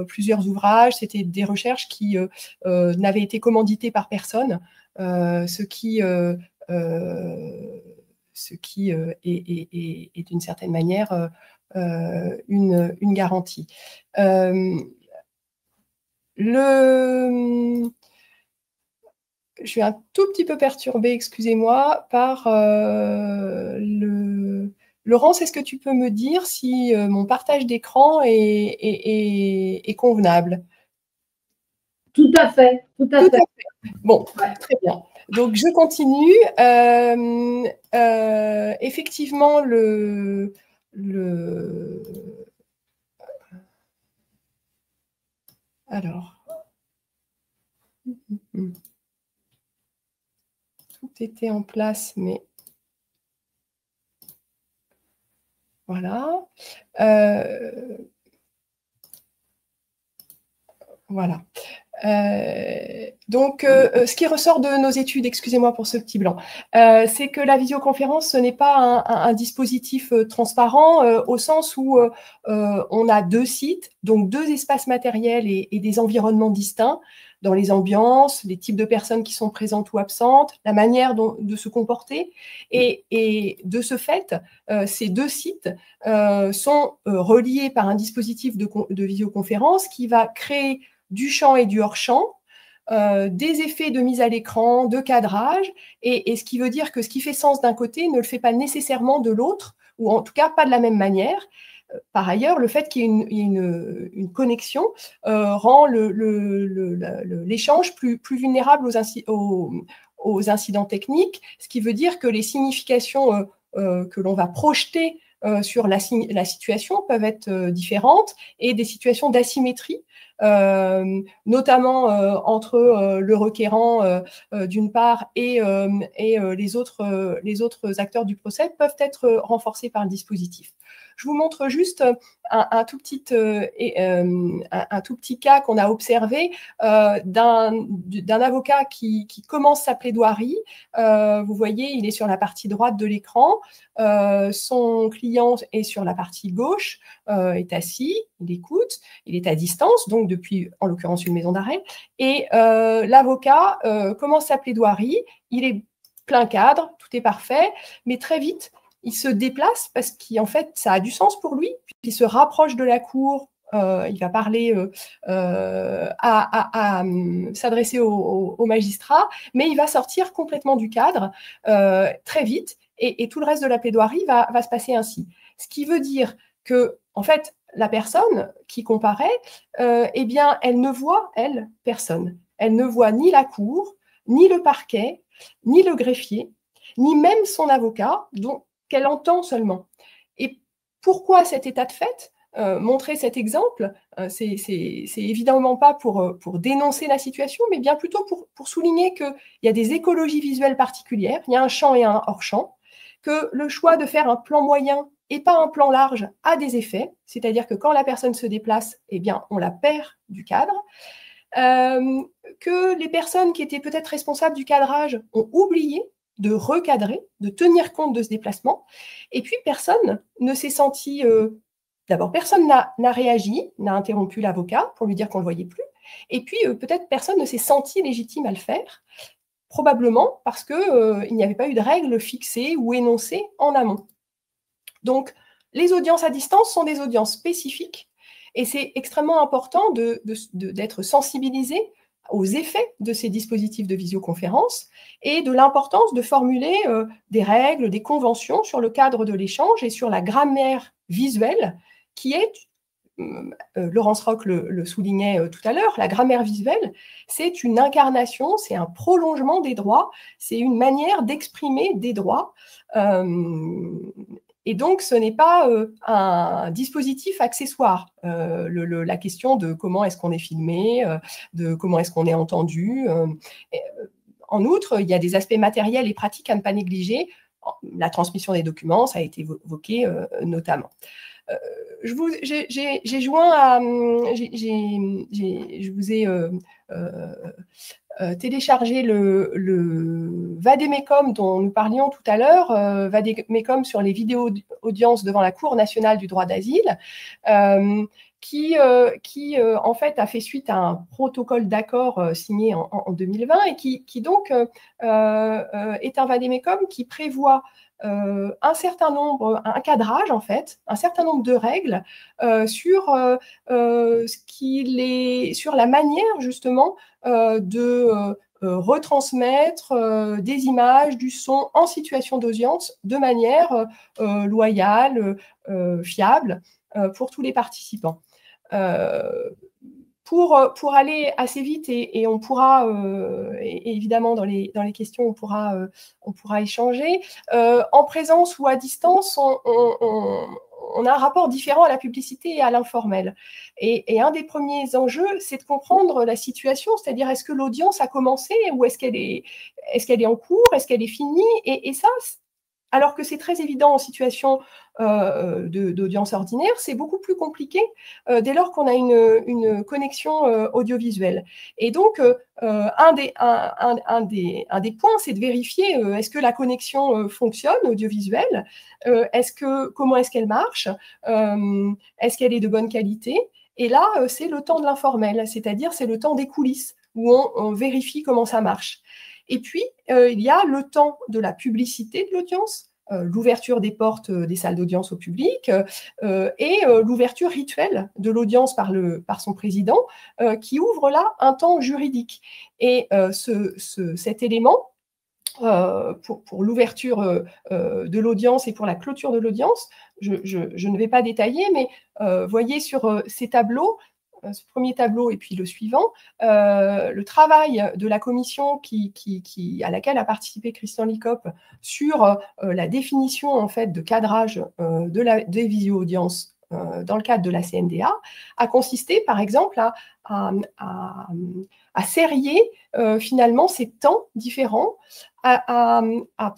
plusieurs ouvrages. C'était des recherches qui n'avaient été commanditées par personne, ce qui est d'une certaine manière une garantie. Je suis un tout petit peu perturbée, excusez-moi, par Laurence, est-ce que tu peux me dire si mon partage d'écran est convenable? Tout à fait, tout à fait. Bon, ouais. Très bien. Donc, je continue. Effectivement, alors, tout était en place, mais voilà. Voilà. Donc, ce qui ressort de nos études, excusez-moi pour ce petit blanc, c'est que la visioconférence, ce n'est pas un dispositif transparent au sens où on a deux sites, donc deux espaces matériels et des environnements distincts dans les ambiances, les types de personnes qui sont présentes ou absentes, la manière de se comporter. Et de ce fait, ces deux sites sont reliés par un dispositif de visioconférence qui va créer du champ et du hors-champ, des effets de mise à l'écran, de cadrage, et ce qui veut dire que ce qui fait sens d'un côté ne le fait pas nécessairement de l'autre, ou en tout cas pas de la même manière. Par ailleurs, le fait qu'il y ait une connexion rend l'échange plus vulnérable aux incidents techniques, ce qui veut dire que les significations que l'on va projeter sur la situation peuvent être différentes et des situations d'asymétrie, notamment entre le requérant d'une part et les autres acteurs du procès peuvent être renforcés par le dispositif. Je vous montre juste un tout petit cas qu'on a observé d'un avocat qui commence sa plaidoirie. Vous voyez, il est sur la partie droite de l'écran. Son client est sur la partie gauche, est assis, il écoute, il est à distance, donc depuis, en l'occurrence, une maison d'arrêt. Et l'avocat commence sa plaidoirie, il est plein cadre, tout est parfait, mais très vite, il se déplace parce qu'en fait, ça a du sens pour lui. Il se rapproche de la cour, il va parler, s'adresser au magistrat, mais il va sortir complètement du cadre très vite et tout le reste de la plaidoirie va se passer ainsi. Ce qui veut dire que, en fait, la personne qui comparaît, eh bien, elle ne voit, elle, personne. Elle ne voit ni la cour, ni le parquet, ni le greffier, ni même son avocat, qu'elle entend seulement. Et pourquoi cet état de fait? montrer cet exemple, c'est évidemment pas pour dénoncer la situation, mais bien plutôt pour souligner qu'il y a des écologies visuelles particulières, il y a un champ et un hors-champ, que le choix de faire un plan moyen et pas un plan large a des effets, c'est-à-dire que quand la personne se déplace, eh bien, on la perd du cadre, que les personnes qui étaient peut-être responsables du cadrage ont oublié de recadrer, de tenir compte de ce déplacement, et puis personne ne s'est senti... D'abord, personne n'a réagi, n'a interrompu l'avocat pour lui dire qu'on ne le voyait plus, et puis peut-être personne ne s'est senti légitime à le faire, probablement parce qu'il n'y avait pas eu de règles fixées ou énoncées en amont. Donc, les audiences à distance sont des audiences spécifiques et c'est extrêmement important d'être sensibilisé aux effets de ces dispositifs de visioconférence et de l'importance de formuler des règles, des conventions sur le cadre de l'échange et sur la grammaire visuelle qui est, Laurence Roch le soulignait tout à l'heure, la grammaire visuelle, c'est une incarnation, c'est un prolongement des droits, c'est une manière d'exprimer des droits. Et donc, ce n'est pas un dispositif accessoire. La question de comment est-ce qu'on est filmé, de comment est-ce qu'on est entendu. En outre, il y a des aspects matériels et pratiques à ne pas négliger. La transmission des documents, ça a été évoqué notamment. Je vous ai téléchargé le Vademecum dont nous parlions tout à l'heure, Vademecum sur les vidéos audiences devant la Cour nationale du droit d'asile, qui en fait a fait suite à un protocole d'accord signé en 2020 et qui donc est un Vademecum qui prévoit un certain nombre, un cadrage en fait, un certain nombre de règles sur sur la manière justement de retransmettre des images, du son en situation d'audience de manière loyale, fiable pour tous les participants. Pour aller assez vite, et on pourra, et évidemment dans les questions, on pourra échanger, en présence ou à distance, on a un rapport différent à la publicité et à l'informel. Et un des premiers enjeux, c'est de comprendre la situation, c'est-à-dire est-ce que l'audience a commencé ou est-ce qu'elle est en cours, est-ce qu'elle est finie, et ça, alors que c'est très évident en situation d'audience ordinaire, c'est beaucoup plus compliqué dès lors qu'on a une connexion audiovisuelle. Et donc, un des points, c'est de vérifier est-ce que la connexion fonctionne audiovisuelle, comment est-ce qu'elle marche, est-ce qu'elle est de bonne qualité. Et là, c'est le temps de l'informel, c'est-à-dire c'est le temps des coulisses où on vérifie comment ça marche. Et puis, il y a le temps de la publicité de l'audience, l'ouverture des portes des salles d'audience au public et l'ouverture rituelle de l'audience par son président qui ouvre là un temps juridique. Et cet élément, pour l'ouverture de l'audience et pour la clôture de l'audience, je ne vais pas détailler, mais voyez sur ces tableaux, ce premier tableau et puis le suivant, le travail de la commission à laquelle a participé Christian Likop sur la définition en fait de cadrage des visio-audiences dans le cadre de la CNDA a consisté par exemple à serrer finalement ces temps différents, à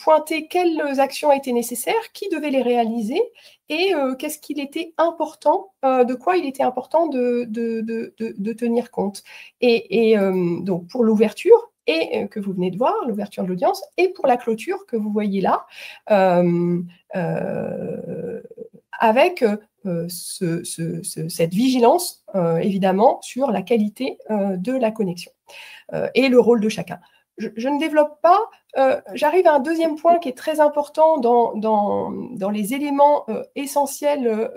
pointer quelles actions étaient nécessaires, qui devait les réaliser et qu'est-ce qu'il était important, de quoi il était important de tenir compte. Et donc pour l'ouverture, et que vous venez de voir, l'ouverture de l'audience, et pour la clôture que vous voyez là, avec cette vigilance, évidemment, sur la qualité de la connexion et le rôle de chacun. Je ne développe pas. J'arrive à un deuxième point qui est très important dans les éléments essentiels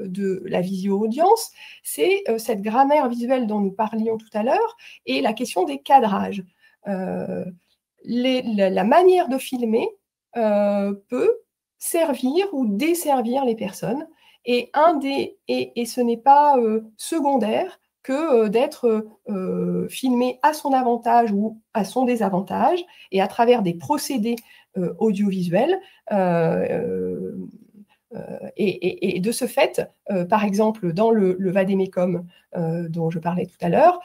de la visio-audience, c'est cette grammaire visuelle dont nous parlions tout à l'heure et la question des cadrages. La manière de filmer peut servir ou desservir les personnes et ce n'est pas secondaire que d'être filmé à son avantage ou à son désavantage, et à travers des procédés audiovisuels, et de ce fait, par exemple, dans le vade-mecum dont je parlais tout à l'heure,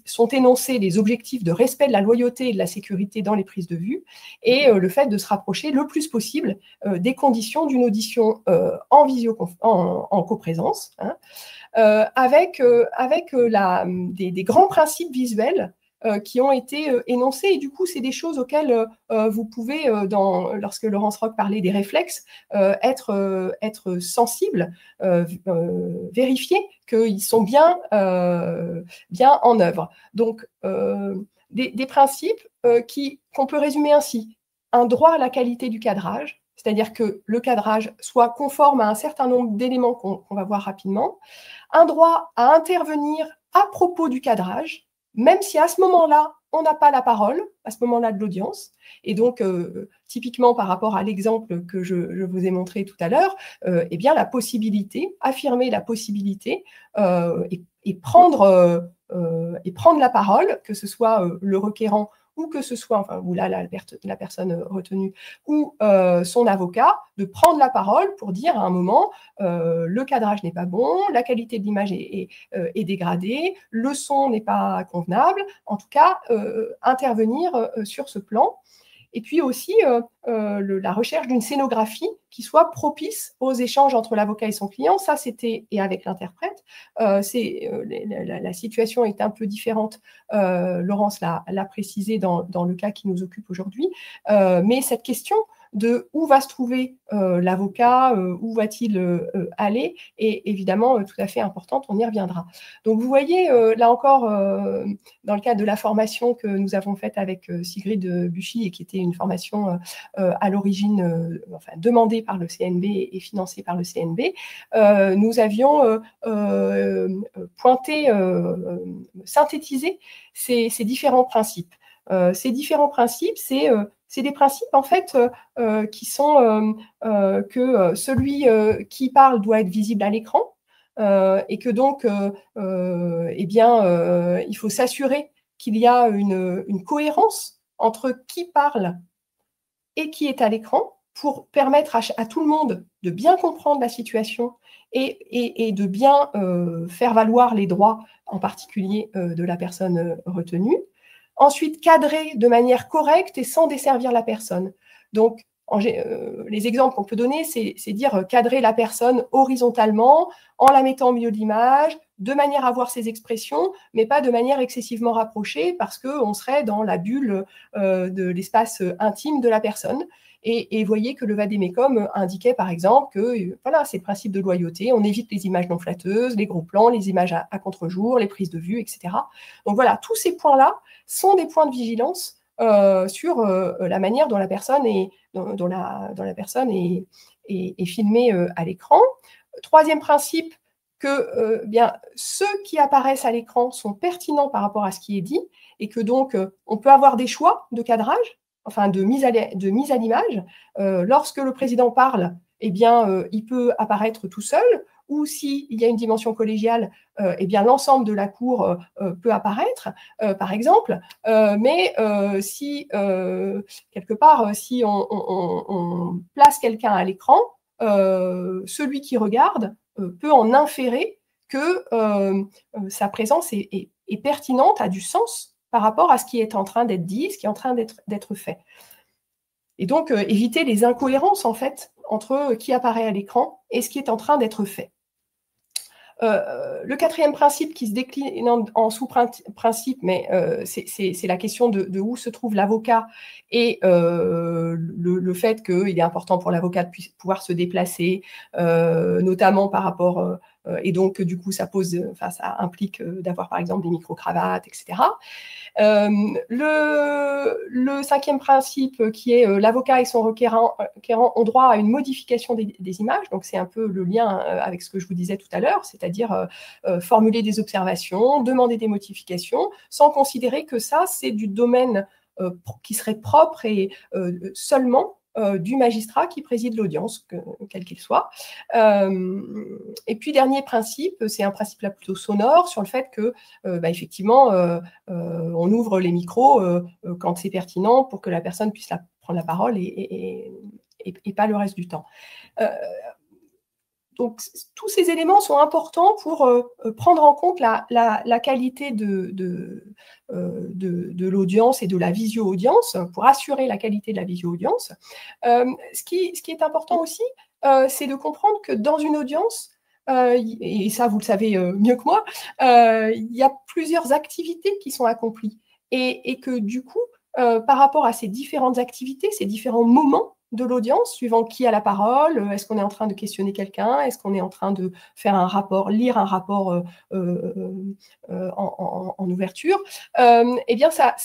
sont énoncés les objectifs de respect de la loyauté et de la sécurité dans les prises de vue, et le fait de se rapprocher le plus possible des conditions d'une audition en coprésence, hein, avec des grands principes visuels qui ont été énoncés. Et du coup, c'est des choses auxquelles vous pouvez, lorsque Laurence Roch parlait des réflexes, être sensible, vérifier qu'ils sont bien en œuvre. Donc, des principes qu'on peut résumer ainsi. Un droit à la qualité du cadrage, c'est-à-dire que le cadrage soit conforme à un certain nombre d'éléments qu'on va voir rapidement. Un droit à intervenir à propos du cadrage, même si à ce moment-là, on n'a pas la parole, à ce moment-là de l'audience. Et donc, typiquement par rapport à l'exemple que je vous ai montré tout à l'heure, eh bien, affirmer la possibilité et prendre la parole, que ce soit le requérant ou que ce soit, ou là, la personne retenue ou son avocat, de prendre la parole pour dire à un moment, le cadrage n'est pas bon, la qualité de l'image est dégradée, le son n'est pas convenable, en tout cas, intervenir sur ce plan. Et puis aussi la recherche d'une scénographie qui soit propice aux échanges entre l'avocat et son client. Ça, et avec l'interprète. La situation est un peu différente. Laurence l'a précisé dans le cas qui nous occupe aujourd'hui. Mais cette question de où va se trouver l'avocat, où va-t-il aller, est évidemment tout à fait importante, on y reviendra. Donc vous voyez, là encore, dans le cadre de la formation que nous avons faite avec Sigrid Buchy, et qui était une formation à l'origine demandée par le CNB et financée par le CNB, nous avions synthétisé ces différents principes. Ces différents principes, c'est des principes en fait qui sont que celui qui parle doit être visible à l'écran et que donc il faut s'assurer qu'il y a une cohérence entre qui parle et qui est à l'écran pour permettre à tout le monde de bien comprendre la situation et de bien faire valoir les droits, en particulier de la personne retenue. Ensuite, cadrer de manière correcte et sans desservir la personne. Donc, les exemples qu'on peut donner, c'est dire cadrer la personne horizontalement, en la mettant au milieu de l'image, de manière à voir ses expressions, mais pas de manière excessivement rapprochée, parce qu'on serait dans la bulle de l'espace intime de la personne. Et voyez que le vade-mecum indiquait par exemple que voilà, c'est le principe de loyauté, on évite les images non flatteuses, les gros plans, les images à contre-jour, les prises de vue, etc. Donc voilà, tous ces points-là sont des points de vigilance sur la manière dont la personne est filmée à l'écran. Troisième principe, que bien, ceux qui apparaissent à l'écran sont pertinents par rapport à ce qui est dit, et que donc on peut avoir des choix de cadrage, enfin de mise à l'image. Lorsque le président parle, eh bien, il peut apparaître tout seul, ou s'il y a une dimension collégiale, eh bien, l'ensemble de la cour peut apparaître, par exemple. Mais si, quelque part, si on place quelqu'un à l'écran, celui qui regarde peut en inférer que sa présence est pertinente, a du sens par rapport à ce qui est en train d'être dit, ce qui est en train d'être fait. Et donc, éviter les incohérences, en fait, entre qui apparaît à l'écran et ce qui est en train d'être fait. Le quatrième principe qui se décline en sous-principe, mais c'est la question de où se trouve l'avocat et le fait qu'il est important pour l'avocat de pouvoir se déplacer, notamment par rapport... et donc, du coup, ça implique d'avoir, par exemple, des micro-cravates, etc. Le cinquième principe, qui est l'avocat et son requérant ont droit à une modification des images. Donc, c'est un peu le lien avec ce que je vous disais tout à l'heure, c'est-à-dire formuler des observations, demander des modifications, sans considérer que ça, c'est du domaine qui serait propre et seulement du magistrat qui préside l'audience, quel qu'il soit. Et puis, dernier principe, c'est un principe là plutôt sonore sur le fait que, effectivement, on ouvre les micros quand c'est pertinent pour que la personne puisse prendre la parole et et pas le reste du temps. Donc, tous ces éléments sont importants pour prendre en compte la qualité de l'audience et de la visio-audience, pour assurer la qualité de la visio-audience. Ce qui est important aussi, c'est de comprendre que dans une audience, et ça vous le savez mieux que moi, il y a plusieurs activités qui sont accomplies. Et que du coup, par rapport à ces différentes activités, ces différents moments de l'audience, suivant qui a la parole, est-ce qu'on est en train de questionner quelqu'un, est-ce qu'on est en train de faire un rapport, lire un rapport en ouverture, eh bien ça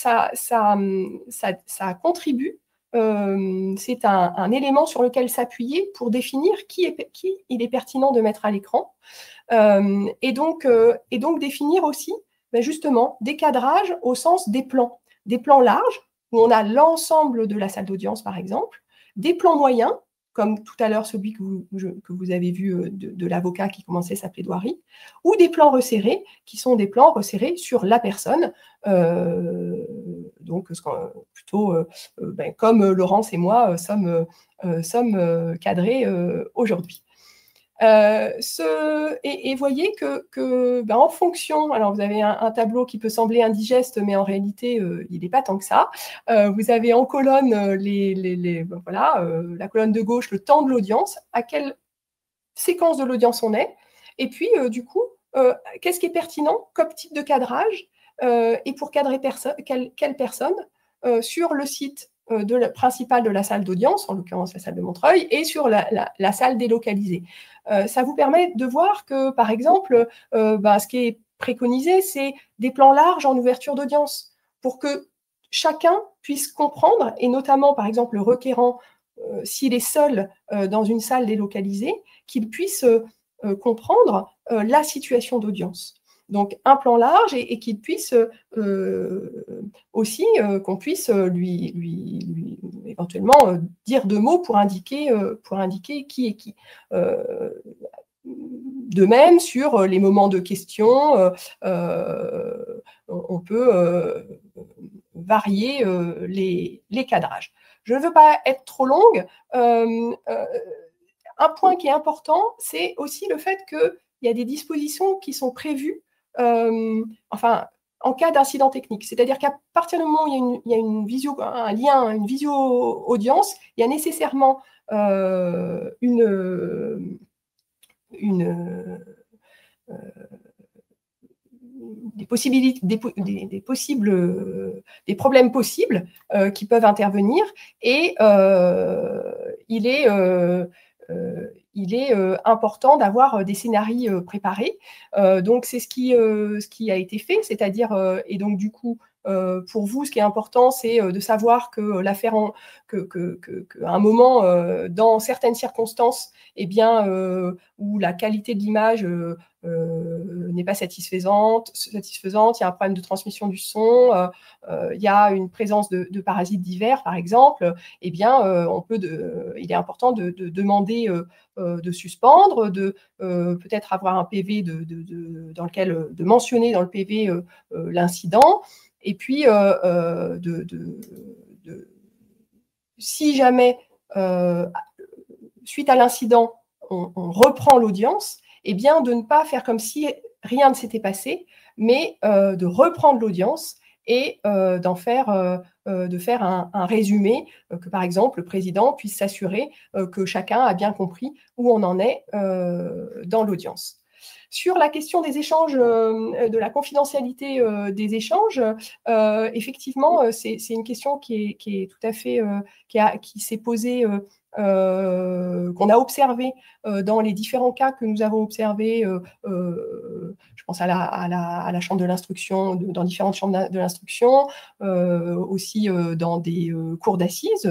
contribue, c'est un élément sur lequel s'appuyer pour définir qui il est pertinent de mettre à l'écran, et donc définir aussi justement des cadrages au sens des plans larges, où on a l'ensemble de la salle d'audience par exemple, des plans moyens, comme tout à l'heure celui que vous avez vu de l'avocat qui commençait sa plaidoirie, ou des plans resserrés, qui sont des plans resserrés sur la personne, donc plutôt comme Laurence et moi sommes cadrés aujourd'hui. Et voyez que en fonction, alors vous avez un tableau qui peut sembler indigeste, mais en réalité, il n'est pas tant que ça. Vous avez en colonne la colonne de gauche, le temps de l'audience, à quelle séquence de l'audience on est, et puis du coup, qu'est-ce qui est pertinent comme type de cadrage, et pour cadrer quelle personne sur le site principal de la salle d'audience, en l'occurrence la salle de Montreuil, et sur la salle délocalisée. Ça vous permet de voir que, par exemple, ce qui est préconisé, c'est des plans larges en ouverture d'audience, pour que chacun puisse comprendre, et notamment, par exemple, le requérant, s'il est seul dans une salle délocalisée, qu'il puisse comprendre la situation d'audience. Donc, un plan large et qu'il puisse aussi, qu'on puisse lui éventuellement dire 2 mots pour indiquer qui est qui. De même, sur les moments de questions, on peut varier les cadrages. Je ne veux pas être trop longue. Un point qui est important, c'est aussi le fait qu'il y a des dispositions qui sont prévues en cas d'incident technique. C'est-à-dire qu'à partir du moment où il y a une visio-audience, il y a nécessairement des problèmes possibles qui peuvent intervenir, et il est important d'avoir des scénarios préparés. Donc, c'est ce qui a été fait, c'est-à-dire, et donc du coup, pour vous, ce qui est important, c'est de savoir que l'affaire, qu'à un moment, dans certaines circonstances, où la qualité de l'image n'est pas satisfaisante, il y a un problème de transmission du son, il y a une présence de parasites divers, par exemple, il est important de demander de suspendre, de peut-être avoir un PV de mentionner dans le PV l'incident, et puis si jamais suite à l'incident on reprend l'audience, de ne pas faire comme si rien ne s'était passé, mais de reprendre l'audience et de faire un résumé, que par exemple le président puisse s'assurer que chacun a bien compris où on en est dans l'audience. Sur la question des échanges, de la confidentialité des échanges, effectivement, c'est une question qui est tout à fait, qui s'est posée, qu'on a observé dans les différents cas que nous avons observés, je pense à la chambre de l'instruction, dans différentes chambres de l'instruction, aussi dans des cours d'assises,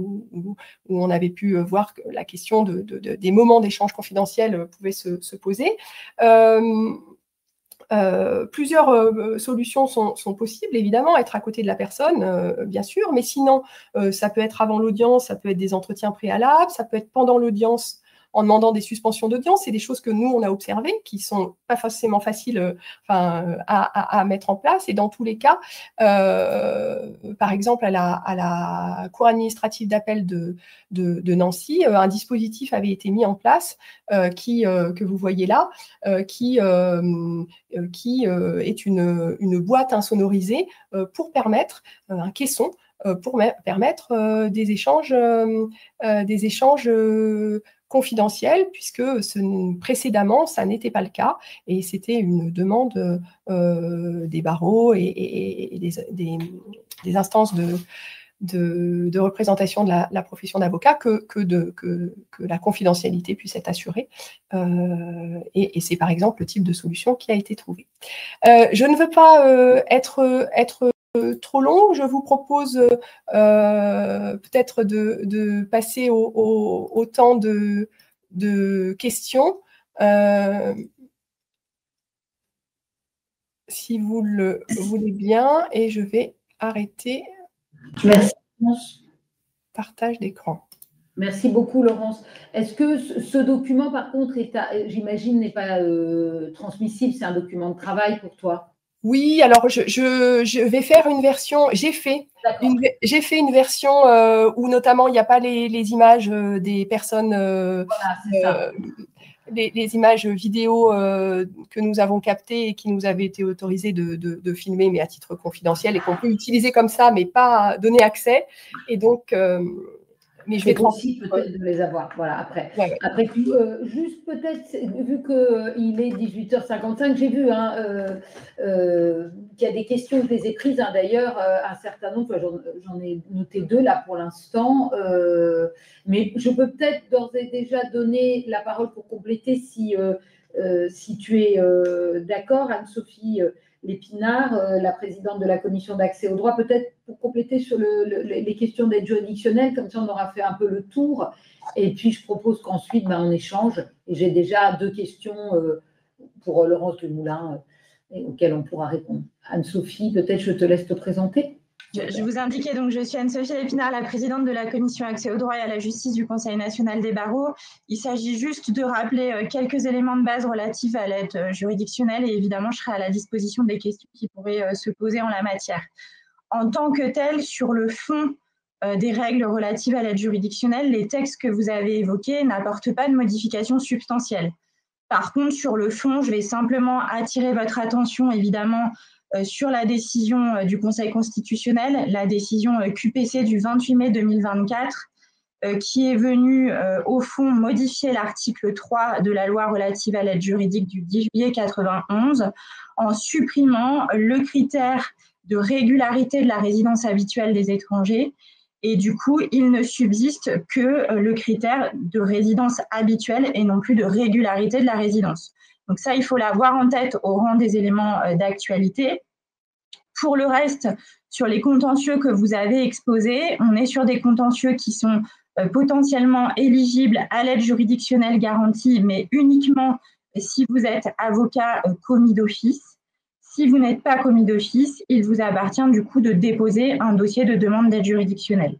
où on avait pu voir que la question des moments d'échange confidentiels pouvait se poser. Plusieurs solutions sont possibles, évidemment, être à côté de la personne, bien sûr, mais sinon, ça peut être avant l'audience, ça peut être des entretiens préalables, ça peut être pendant l'audience, en demandant des suspensions d'audience. C'est des choses que nous, on a observées, qui sont pas forcément faciles à mettre en place. Et dans tous les cas, par exemple, à la Cour administrative d'appel de Nancy, un dispositif avait été mis en place que vous voyez là, qui est une boîte insonorisée pour permettre un caisson pour permettre des échanges confidentiels, puisque précédemment, ça n'était pas le cas, et c'était une demande des barreaux et des instances de représentation de la profession d'avocat que la confidentialité puisse être assurée. Et c'est par exemple le type de solution qui a été trouvé. Je ne veux pas être trop long. Je vous propose peut-être de passer au temps de questions. Si vous le voulez bien, et je vais arrêter. Merci. Partage d'écran. Merci beaucoup, Laurence. Est-ce que ce document, par contre, j'imagine, n'est pas transmissible? C'est un document de travail pour toi? Oui, alors je vais faire une version. J'ai fait une version où notamment il n'y a pas les images des personnes. Voilà, c'est ça. Les images vidéo que nous avons captées et qui nous avaient été autorisées de filmer, mais à titre confidentiel, et qu'on peut utiliser comme ça, mais pas donner accès. Et donc, mais je vais possible peut-être de les avoir. Voilà, après. Ouais. Après, juste peut-être, vu qu'il est 18h55, j'ai vu qu'il y a des questions que je les ai prises. D'ailleurs, un certain nombre, j'en ai noté 2 là pour l'instant. Mais je peux peut-être d'ores et déjà donner la parole pour compléter si tu es d'accord, Anne-Sophie Lépinard, la présidente de la commission d'accès au droit, peut-être pour compléter sur les questions d'aide juridictionnelle, comme ça on aura fait un peu le tour. Et puis je propose qu'ensuite on échange. Et j'ai déjà 2 questions pour Laurence Dumoulin auxquelles on pourra répondre. Anne-Sophie, peut-être je te laisse te présenter. Je vous indiquais donc, je suis Anne-Sophie Lépinard, la présidente de la commission accès au droit et à la justice du Conseil national des barreaux. Il s'agit juste de rappeler quelques éléments de base relatifs à l'aide juridictionnelle, et évidemment, je serai à la disposition des questions qui pourraient se poser en la matière. En tant que tel, sur le fond des règles relatives à l'aide juridictionnelle, les textes que vous avez évoqués n'apportent pas de modifications substantielles. Par contre, sur le fond, je vais simplement attirer votre attention, évidemment, sur la décision du Conseil constitutionnel, la décision QPC du 28 mai 2024, qui est venue, au fond, modifier l'article 3 de la loi relative à l'aide juridique du 10 juillet 91, en supprimant le critère de régularité de la résidence habituelle des étrangers. Et du coup, il ne subsiste que le critère de résidence habituelle et non plus de régularité de la résidence. Donc ça, il faut l'avoir en tête au rang des éléments d'actualité. Pour le reste, sur les contentieux que vous avez exposés, on est sur des contentieux qui sont potentiellement éligibles à l'aide juridictionnelle garantie, mais uniquement si vous êtes avocat commis d'office. Si vous n'êtes pas commis d'office, il vous appartient du coup de déposer un dossier de demande d'aide juridictionnelle.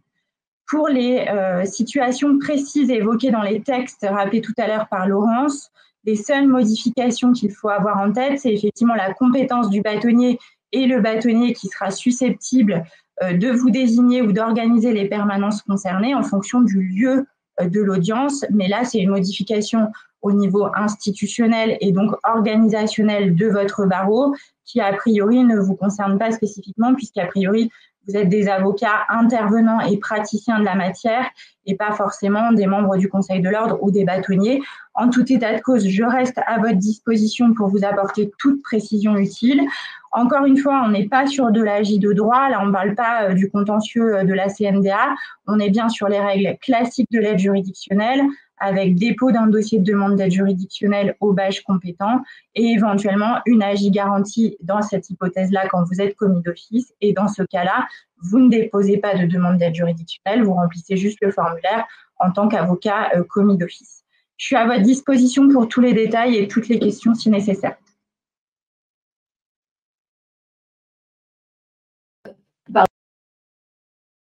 Pour les situations précises évoquées dans les textes rappelés tout à l'heure par Laurence, les seules modifications qu'il faut avoir en tête, c'est effectivement la compétence du bâtonnier et le bâtonnier qui sera susceptible de vous désigner ou d'organiser les permanences concernées en fonction du lieu de l'audience. Mais là, c'est une modification au niveau institutionnel et donc organisationnel de votre barreau qui, a priori, ne vous concerne pas spécifiquement puisqu'a priori, vous êtes des avocats intervenants et praticiens de la matière et pas forcément des membres du Conseil de l'ordre ou des bâtonniers. En tout état de cause, je reste à votre disposition pour vous apporter toute précision utile. Encore une fois, on n'est pas sur de l'AJ de droit. Là, on ne parle pas du contentieux de la CNDA. On est bien sur les règles classiques de l'aide juridictionnelle avec dépôt d'un dossier de demande d'aide juridictionnelle au BAJ compétent et éventuellement une AJ garantie dans cette hypothèse-là quand vous êtes commis d'office. Et dans ce cas-là, vous ne déposez pas de demande d'aide juridictionnelle, vous remplissez juste le formulaire en tant qu'avocat commis d'office. Je suis à votre disposition pour tous les détails et toutes les questions si nécessaire.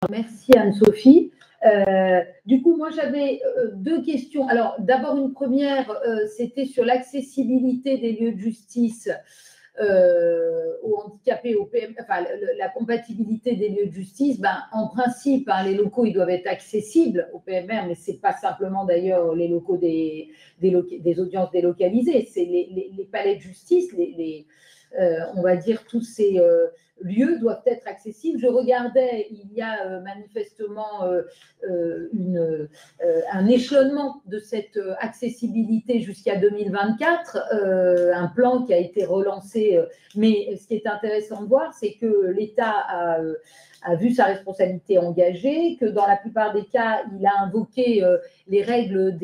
Merci Anne-Sophie. Du coup, moi, j'avais deux questions. Alors, d'abord, une première, c'était sur l'accessibilité des lieux de justice aux handicapés, aux PM, enfin, la compatibilité des lieux de justice. En principe, hein, les locaux, ils doivent être accessibles aux PMR, mais ce n'est pas simplement d'ailleurs les locaux des audiences délocalisées, c'est les palais de justice, on va dire tous ces lieux doivent être accessibles. Je regardais, il y a manifestement un échelonnement de cette accessibilité jusqu'à 2024, un plan qui a été relancé. Mais ce qui est intéressant de voir, c'est que l'État a vu sa responsabilité engagée, que dans la plupart des cas, il a invoqué les règles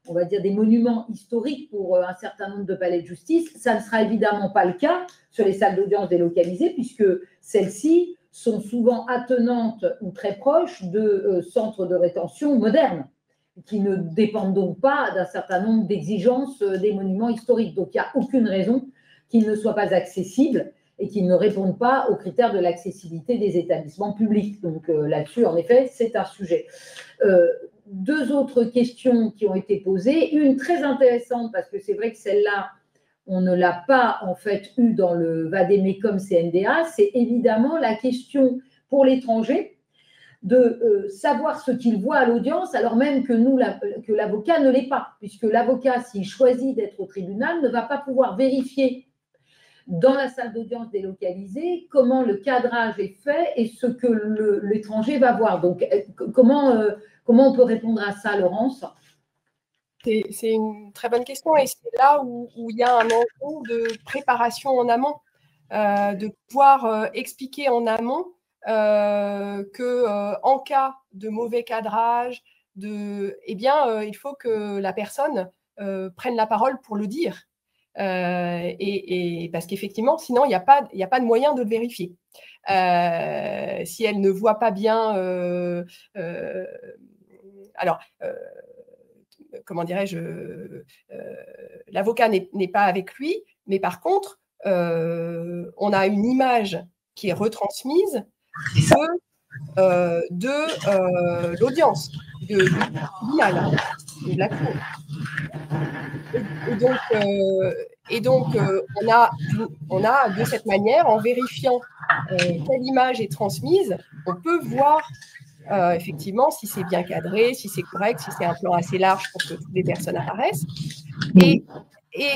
on va dire des monuments historiques pour un certain nombre de palais de justice. Ça ne sera évidemment pas le cas sur les salles d'audience délocalisées, puisque celles-ci sont souvent attenantes ou très proches de centres de rétention modernes, qui ne dépendent donc pas d'un certain nombre d'exigences des monuments historiques. Donc, il n'y a aucune raison qu'ils ne soient pas accessibles et qu'ils ne répondent pas aux critères de l'accessibilité des établissements publics. Donc, là-dessus, en effet, c'est un sujet. Deux autres questions qui ont été posées. Une très intéressante, parce que c'est vrai que celle-là, on ne l'a pas en fait eu dans le Vademecum CNDA, c'est évidemment la question pour l'étranger de savoir ce qu'il voit à l'audience, alors même que l'avocat ne l'est pas, puisque l'avocat, s'il choisit d'être au tribunal, ne va pas pouvoir vérifier dans la salle d'audience délocalisée comment le cadrage est fait et ce que l'étranger va voir. Donc, comment on peut répondre à ça, Laurence ? C'est une très bonne question et c'est là où il y a un enjeu de préparation en amont, de pouvoir expliquer en amont qu'en cas de mauvais cadrage, il faut que la personne prenne la parole pour le dire. Et parce qu'effectivement, sinon, il n'y a pas de moyen de le vérifier. Si elle ne voit pas bien… comment dirais-je, l'avocat n'est pas avec lui, mais par contre, on a une image qui est retransmise de l'audience, du tribunal, de la cour. Et donc, on a de cette manière, en vérifiant quelle image est transmise, on peut voir effectivement si c'est bien cadré, si c'est correct, si c'est un plan assez large pour que toutes les personnes apparaissent. Et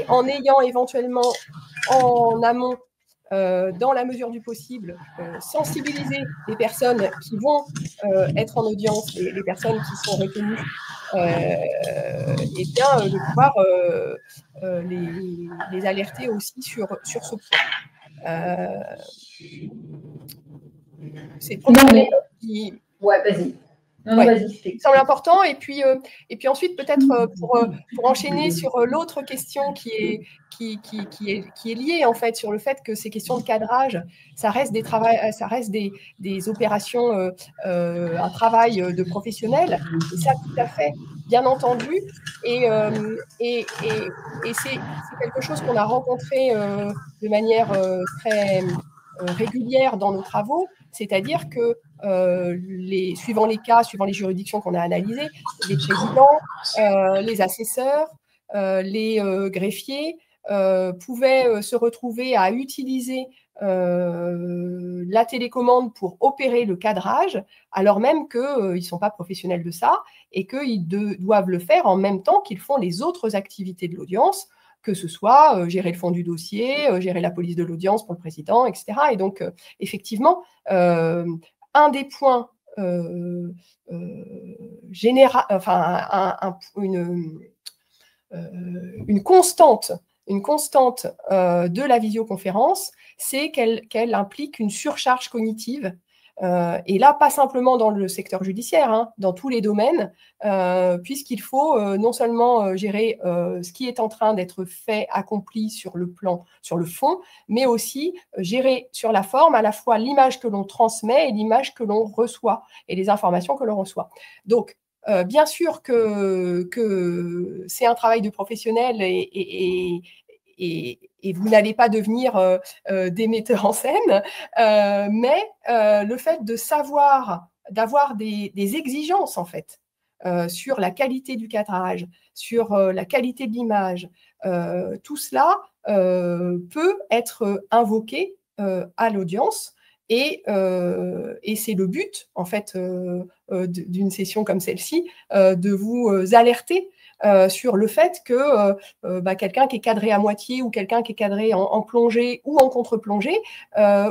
en ayant éventuellement en amont, dans la mesure du possible, sensibiliser les personnes qui vont être en audience, les personnes qui sont retenues, et bien de pouvoir les alerter aussi sur ce point. C'est probablement qui… Ouais, vas-y. Ça semble important. Et puis ensuite, peut-être pour enchaîner sur l'autre question qui est liée en fait sur le fait que ces questions de cadrage, ça reste des opérations, un travail de professionnel. Et ça, tout à fait, bien entendu. Et c'est quelque chose qu'on a rencontré de manière très régulière dans nos travaux, c'est-à-dire que suivant les cas, suivant les juridictions qu'on a analysées, les présidents, les assesseurs, les greffiers pouvaient se retrouver à utiliser la télécommande pour opérer le cadrage, alors même qu'ils ne sont pas professionnels de ça et qu'ils doivent le faire en même temps qu'ils font les autres activités de l'audience, que ce soit gérer le fond du dossier, gérer la police de l'audience pour le président, etc. Et donc, effectivement, un des points une constante de la visioconférence, c'est qu'elle implique une surcharge cognitive. Et là, pas simplement dans le secteur judiciaire, hein, dans tous les domaines, puisqu'il faut non seulement gérer ce qui est en train d'être fait, accompli sur le plan, sur le fond, mais aussi gérer sur la forme à la fois l'image que l'on transmet et l'image que l'on reçoit, et les informations que l'on reçoit. Donc, bien sûr que c'est un travail de professionnel et vous n'allez pas devenir des metteurs en scène, mais le fait de savoir d'avoir des exigences, en fait, sur la qualité du cadrage, sur la qualité de l'image. Tout cela peut être invoqué à l'audience. Et c'est le but, en fait, d'une session comme celle-ci, de vous alerter sur le fait que quelqu'un qui est cadré à moitié ou quelqu'un qui est cadré en plongée ou en contre-plongée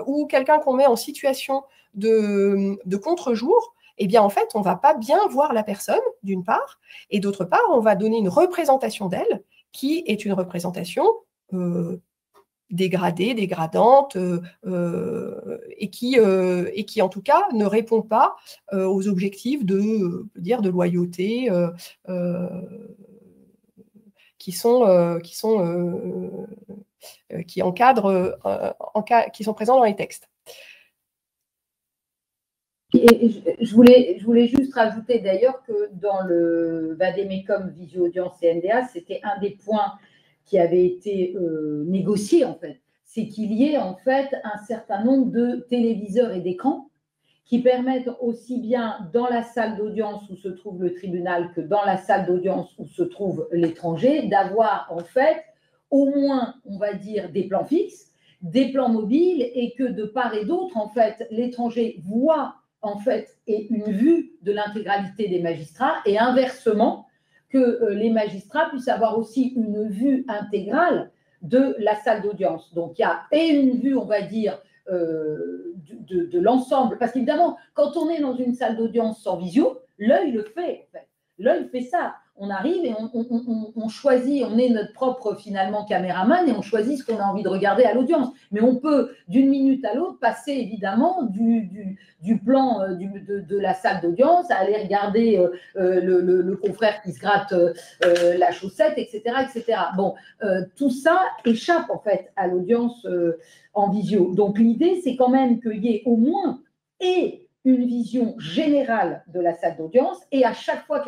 ou quelqu'un qu'on met en situation de contre-jour, eh bien, en fait, on ne va pas bien voir la personne, d'une part, et d'autre part, on va donner une représentation d'elle qui est une représentation dégradée, dégradante, et qui, en tout cas, ne répond pas aux objectifs de loyauté qui sont présents dans les textes. Et je voulais juste rajouter d'ailleurs que dans le Vademecum Visio Audience CNDA, c'était un des points qui avait été négocié en fait, c'est qu'il y ait en fait un certain nombre de téléviseurs et d'écrans qui permettent aussi bien dans la salle d'audience où se trouve le tribunal que dans la salle d'audience où se trouve l'étranger, d'avoir en fait au moins, on va dire, des plans fixes, des plans mobiles et que de part et d'autre, en fait, l'étranger voit en fait et une vue de l'intégralité des magistrats et inversement, que les magistrats puissent avoir aussi une vue intégrale de la salle d'audience. Donc, il y a et une vue, on va dire, de l'ensemble. Parce qu'évidemment, quand on est dans une salle d'audience sans visio, l'œil le fait, en fait. L'œil fait ça. On arrive et on choisit, on est notre propre, finalement, caméraman et on choisit ce qu'on a envie de regarder à l'audience. Mais on peut, d'une minute à l'autre, passer, évidemment, du plan de la salle d'audience à aller regarder le confrère qui se gratte la chaussette, etc., etc. Bon, tout ça échappe, en fait, à l'audience en visio. Donc, l'idée, c'est quand même qu'il y ait au moins une vision générale de la salle d'audience et à chaque fois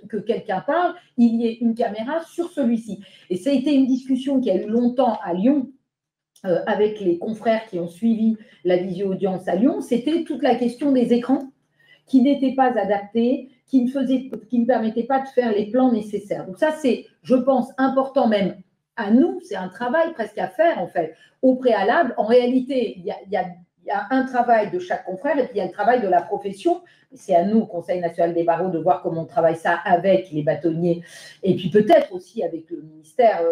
que quelqu'un parle, il y ait une caméra sur celui-ci. Et ça a été une discussion qui a eu longtemps à Lyon avec les confrères qui ont suivi la visio-audience à Lyon. C'était toute la question des écrans qui n'étaient pas adaptés, qui ne permettaient pas de faire les plans nécessaires. Donc ça, c'est, je pense, important même à nous, c'est un travail presque à faire en fait, au préalable. En réalité, il y a un travail de chaque confrère et puis il y a le travail de la profession. C'est à nous, au Conseil national des barreaux, de voir comment on travaille ça avec les bâtonniers et puis peut-être aussi avec le ministère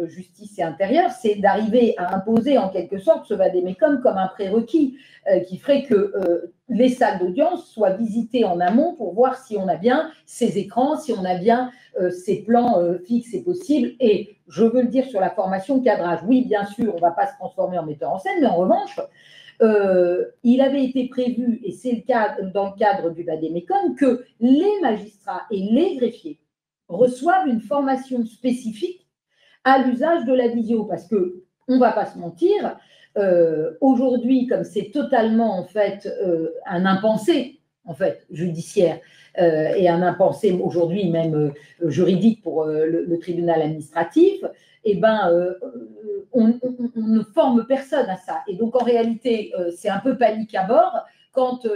Justice et Intérieur, c'est d'arriver à imposer en quelque sorte ce Vademecum comme un prérequis qui ferait que les salles d'audience soient visitées en amont pour voir si on a bien ces écrans, si on a bien ces plans fixes et possibles. Et je veux le dire sur la formation cadrage, oui, bien sûr, on ne va pas se transformer en metteur en scène, mais en revanche, il avait été prévu, et c'est le cas dans le cadre du Vademecum, que les magistrats et les greffiers reçoivent une formation spécifique à l'usage de la visio, parce que on ne va pas se mentir, aujourd'hui, comme c'est totalement en fait un impensé en fait judiciaire et un impensé aujourd'hui même juridique pour le tribunal administratif, eh ben, on ne forme personne à ça. Et donc, en réalité, c'est un peu panique à bord. Quand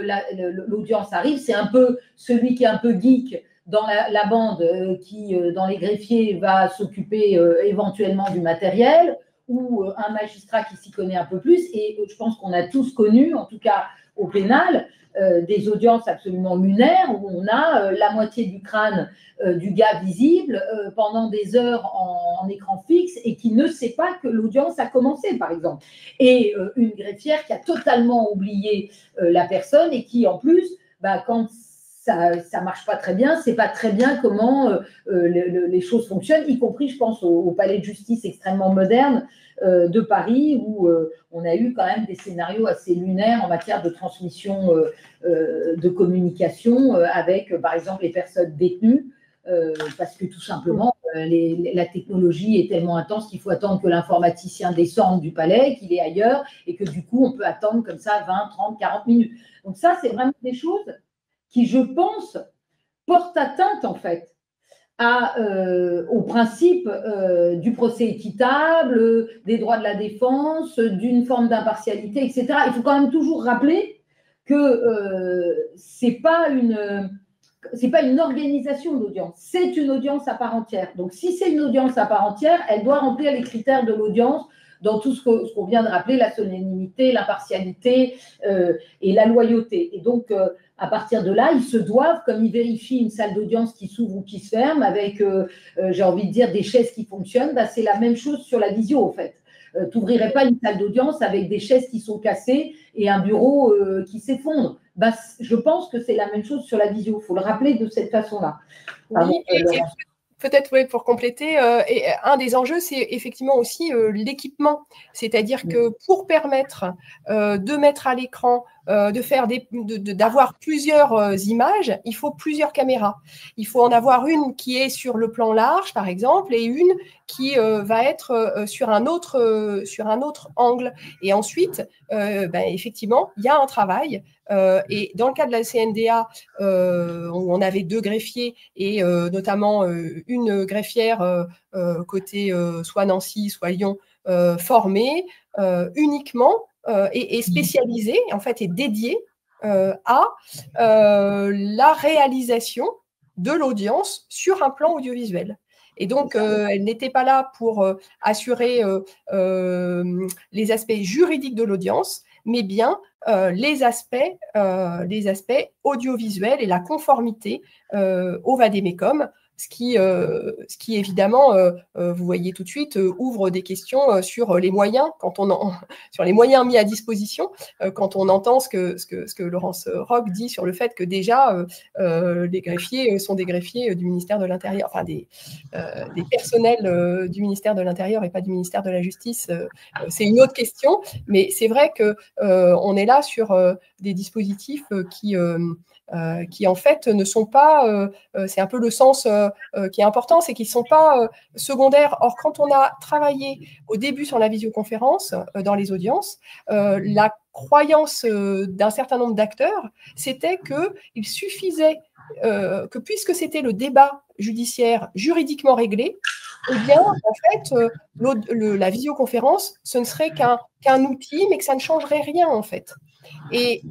l'audience arrive, c'est un peu celui qui est un peu geek dans la bande qui, dans les greffiers, va s'occuper éventuellement du matériel, ou un magistrat qui s'y connaît un peu plus. Et je pense qu'on a tous connu, en tout cas au pénal, des audiences absolument lunaires où on a la moitié du crâne du gars visible pendant des heures en écran fixe et qui ne sait pas que l'audience a commencé, par exemple. Et une greffière qui a totalement oublié la personne et qui, en plus, quand ça ne marche pas très bien, c'est pas très bien comment les choses fonctionnent, y compris, je pense, au palais de justice extrêmement moderne de Paris, où on a eu quand même des scénarios assez lunaires en matière de transmission de communication avec, par exemple, les personnes détenues, parce que tout simplement, la technologie est tellement intense qu'il faut attendre que l'informaticien descende du palais, qu'il est ailleurs, et que du coup, on peut attendre comme ça 20, 30, 40 minutes. Donc ça, c'est vraiment des choses qui, je pense, portent atteinte, en fait, au principe du procès équitable, des droits de la défense, d'une forme d'impartialité, etc. Il faut quand même toujours rappeler que c'est pas une organisation d'audience, c'est une audience à part entière. Donc, si c'est une audience à part entière, elle doit remplir les critères de l'audience dans tout ce qu'on vient de rappeler, la solennité, l'impartialité et la loyauté. Et donc, à partir de là, ils se doivent, comme ils vérifient une salle d'audience qui s'ouvre ou qui se ferme, avec, j'ai envie de dire, des chaises qui fonctionnent, bah, c'est la même chose sur la visio, en fait. Tu n'ouvrirais pas une salle d'audience avec des chaises qui sont cassées et un bureau qui s'effondre. Bah, je pense que c'est la même chose sur la visio. Il faut le rappeler de cette façon-là. Oui, peut-être oui, pour compléter, et un des enjeux, c'est effectivement aussi l'équipement. C'est-à-dire que pour permettre de mettre à l'écran, d'avoir plusieurs images, il faut plusieurs caméras. Il faut en avoir une qui est sur le plan large, par exemple, et une qui va être sur un autre angle. Et ensuite, effectivement, il y a un travail. Et dans le cas de la CNDA, on avait 2 greffiers et notamment une greffière côté soit Nancy, soit Lyon, formée uniquement et spécialisée, en fait, et dédiée à la réalisation de l'audience sur un plan audiovisuel. Et donc, elle n'était pas là pour assurer les aspects juridiques de l'audience, mais bien les aspects audiovisuels et la conformité au vade-mecum, ce qui évidemment, vous voyez tout de suite, ouvre des questions sur les moyens, sur les moyens mis à disposition, quand on entend ce que Laurence Roch dit sur le fait que déjà les greffiers sont des greffiers du ministère de l'Intérieur, enfin des personnels du ministère de l'Intérieur et pas du ministère de la Justice, c'est une autre question, mais c'est vrai que on est là sur des dispositifs qui en fait ne sont pas, c'est un peu le sens qui est important, c'est qu'ils ne sont pas secondaires. Or, quand on a travaillé au début sur la visioconférence, dans les audiences, la croyance d'un certain nombre d'acteurs, c'était qu'il suffisait que, puisque c'était le débat judiciaire juridiquement réglé, eh bien, en fait, la visioconférence, ce ne serait qu'un outil, mais que ça ne changerait rien, en fait. Et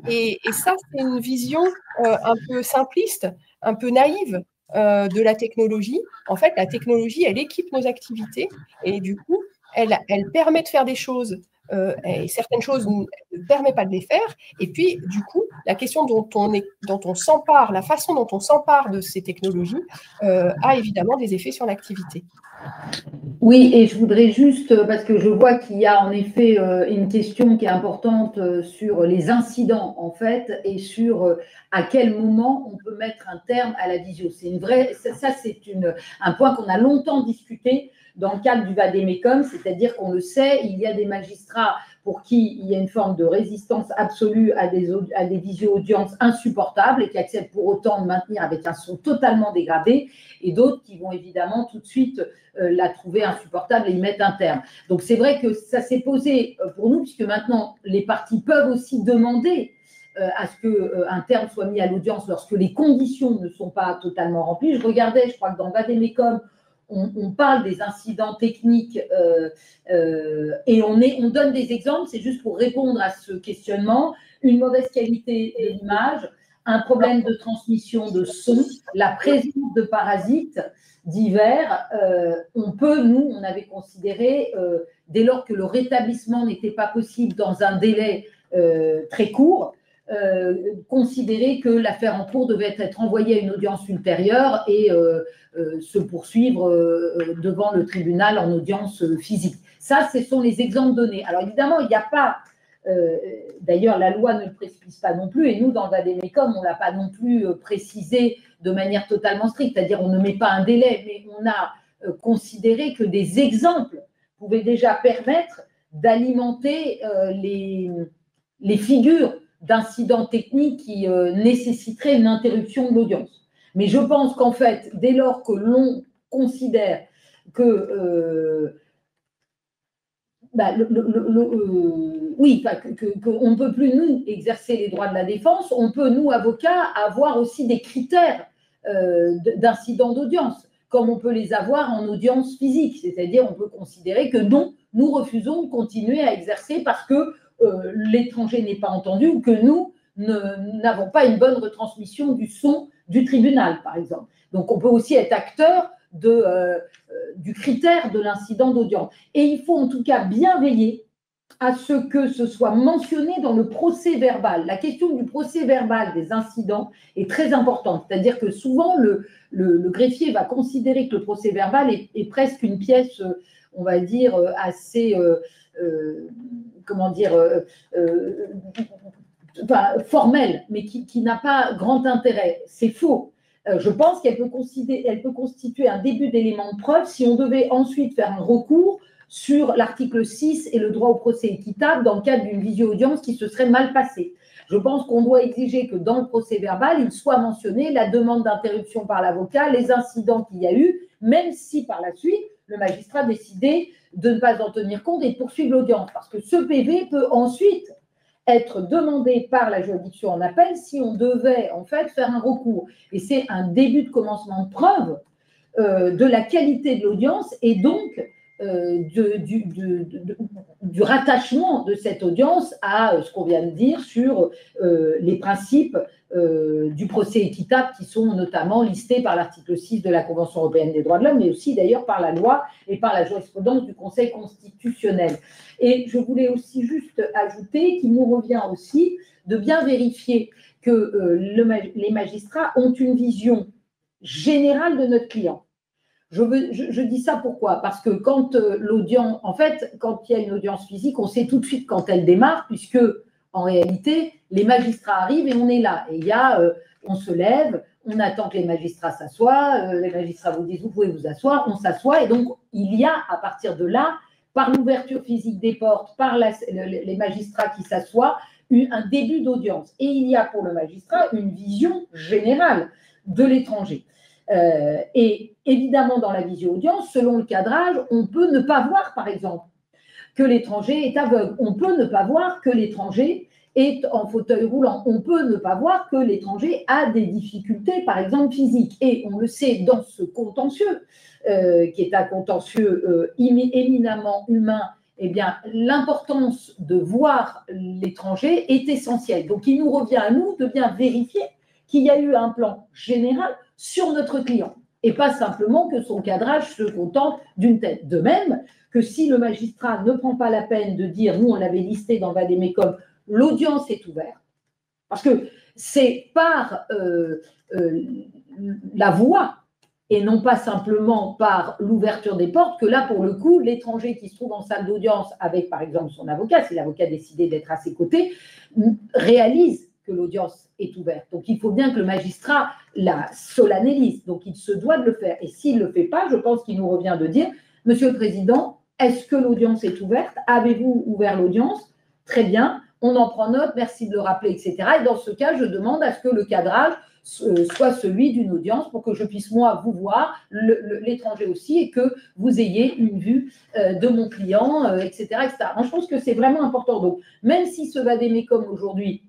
ça, c'est une vision un peu simpliste, un peu naïve de la technologie. En fait, la technologie, elle équipe nos activités et du coup, elle permet de faire des choses et certaines choses ne permettent pas de les faire. Et puis, du coup, la question dont on s'empare, la façon dont on s'empare de ces technologies a évidemment des effets sur l'activité. Oui, et je voudrais juste, parce que je vois qu'il y a en effet une question qui est importante sur les incidents, en fait, et sur à quel moment on peut mettre un terme à la visio. C'est une vraie, ça c'est un point qu'on a longtemps discuté dans le cadre du vade-mecum, c'est-à-dire qu'on le sait, il y a des magistrats pour qui il y a une forme de résistance absolue à des visio-audiences insupportables et qui acceptent pour autant de maintenir avec un son totalement dégradé, et d'autres qui vont évidemment tout de suite la trouver insupportable et y mettre un terme. Donc c'est vrai que ça s'est posé pour nous, puisque maintenant les parties peuvent aussi demander à ce qu'un terme soit mis à l'audience lorsque les conditions ne sont pas totalement remplies. Je regardais, je crois que dans vade-mecum, on parle des incidents techniques et on donne des exemples, c'est juste pour répondre à ce questionnement. Une mauvaise qualité de l'image, un problème de transmission de son, la présence de parasites divers. On avait considéré, dès lors que le rétablissement n'était pas possible dans un délai très court, considérer que l'affaire en cours devait être envoyée à une audience ultérieure et se poursuivre devant le tribunal en audience physique. Ça, ce sont les exemples donnés. Alors évidemment, il n'y a pas, d'ailleurs la loi ne le précise pas non plus, et nous dans le vade-mecum, on ne l'a pas non plus précisé de manière totalement stricte, c'est-à-dire on ne met pas un délai, mais on a considéré que des exemples pouvaient déjà permettre d'alimenter les figures d'incidents techniques qui nécessiteraient une interruption de l'audience. Mais je pense qu'en fait, dès lors que l'on considère que qu'on ne peut plus, nous, exercer les droits de la défense, on peut, nous, avocats, avoir aussi des critères d'incidents d'audience, comme on peut les avoir en audience physique. C'est-à-dire, on peut considérer que non, nous refusons de continuer à exercer parce que l'étranger n'est pas entendu ou que nous, n'avons pas une bonne retransmission du son du tribunal, par exemple. Donc, on peut aussi être acteur du critère de l'incident d'audience. Et il faut en tout cas bien veiller à ce que ce soit mentionné dans le procès verbal. La question du procès verbal des incidents est très importante. C'est-à-dire que souvent, le greffier va considérer que le procès verbal est presque une pièce, on va dire, assez, formelle, mais qui n'a pas grand intérêt. C'est faux. Je pense qu'elle peut constituer un début d'élément de preuve si on devait ensuite faire un recours sur l'article 6 et le droit au procès équitable dans le cadre d'une visio-audience qui se serait mal passée. Je pense qu'on doit exiger que dans le procès verbal, il soit mentionné la demande d'interruption par l'avocat, les incidents qu'il y a eu, même si par la suite, le magistrat décidait de ne pas en tenir compte et de poursuivre l'audience. Parce que ce PV peut ensuite être demandé par la juridiction en appel si on devait en fait faire un recours. Et c'est un début de commencement de preuve de la qualité de l'audience et donc du rattachement de cette audience à ce qu'on vient de dire sur les principes du procès équitable qui sont notamment listés par l'article 6 de la Convention européenne des droits de l'homme, mais aussi d'ailleurs par la loi et par la jurisprudence du Conseil constitutionnel. Et je voulais aussi juste ajouter qu'il nous revient aussi de bien vérifier que les magistrats ont une vision générale de notre client. Je dis ça pourquoi? Parce que quand l'audience, en fait, quand il y a une audience physique, on sait tout de suite quand elle démarre, puisque en réalité, les magistrats arrivent et on est là. Et on se lève, on attend que les magistrats s'assoient, les magistrats vous disent vous pouvez vous asseoir, on s'assoit, et donc il y a à partir de là, par l'ouverture physique des portes, par les magistrats qui s'assoient, un début d'audience. Et il y a pour le magistrat une vision générale de l'étranger. Et évidemment, dans la visio-audience, selon le cadrage, on peut ne pas voir, par exemple, que l'étranger est aveugle. On peut ne pas voir que l'étranger est en fauteuil roulant. On peut ne pas voir que l'étranger a des difficultés, par exemple, physiques. Et on le sait dans ce contentieux, qui est un contentieux éminemment humain, eh bien, l'importance de voir l'étranger est essentielle. Donc, il nous revient à nous de bien vérifier qu'il y a eu un plan général sur notre client et pas simplement que son cadrage se contente d'une tête. De même que si le magistrat ne prend pas la peine de dire, nous on l'avait listé dans Vademecum, l'audience est ouverte, parce que c'est par la voix et non pas simplement par l'ouverture des portes que là, pour le coup, l'étranger qui se trouve en salle d'audience avec, par exemple, son avocat, si l'avocat a décidé d'être à ses côtés, réalise que l'audience est ouverte. Donc, il faut bien que le magistrat la solennalise. Donc, il se doit de le faire. Et s'il ne le fait pas, je pense qu'il nous revient de dire, Monsieur le Président, est-ce que l'audience est ouverte? Avez-vous ouvert l'audience? Très bien, on en prend note, merci de le rappeler, etc. Et dans ce cas, je demande à ce que le cadrage soit celui d'une audience pour que je puisse, moi, vous voir, l'étranger aussi, et que vous ayez une vue de mon client, etc., etc. Donc, je pense que c'est vraiment important. Donc, même si ce Vademecum aujourd'hui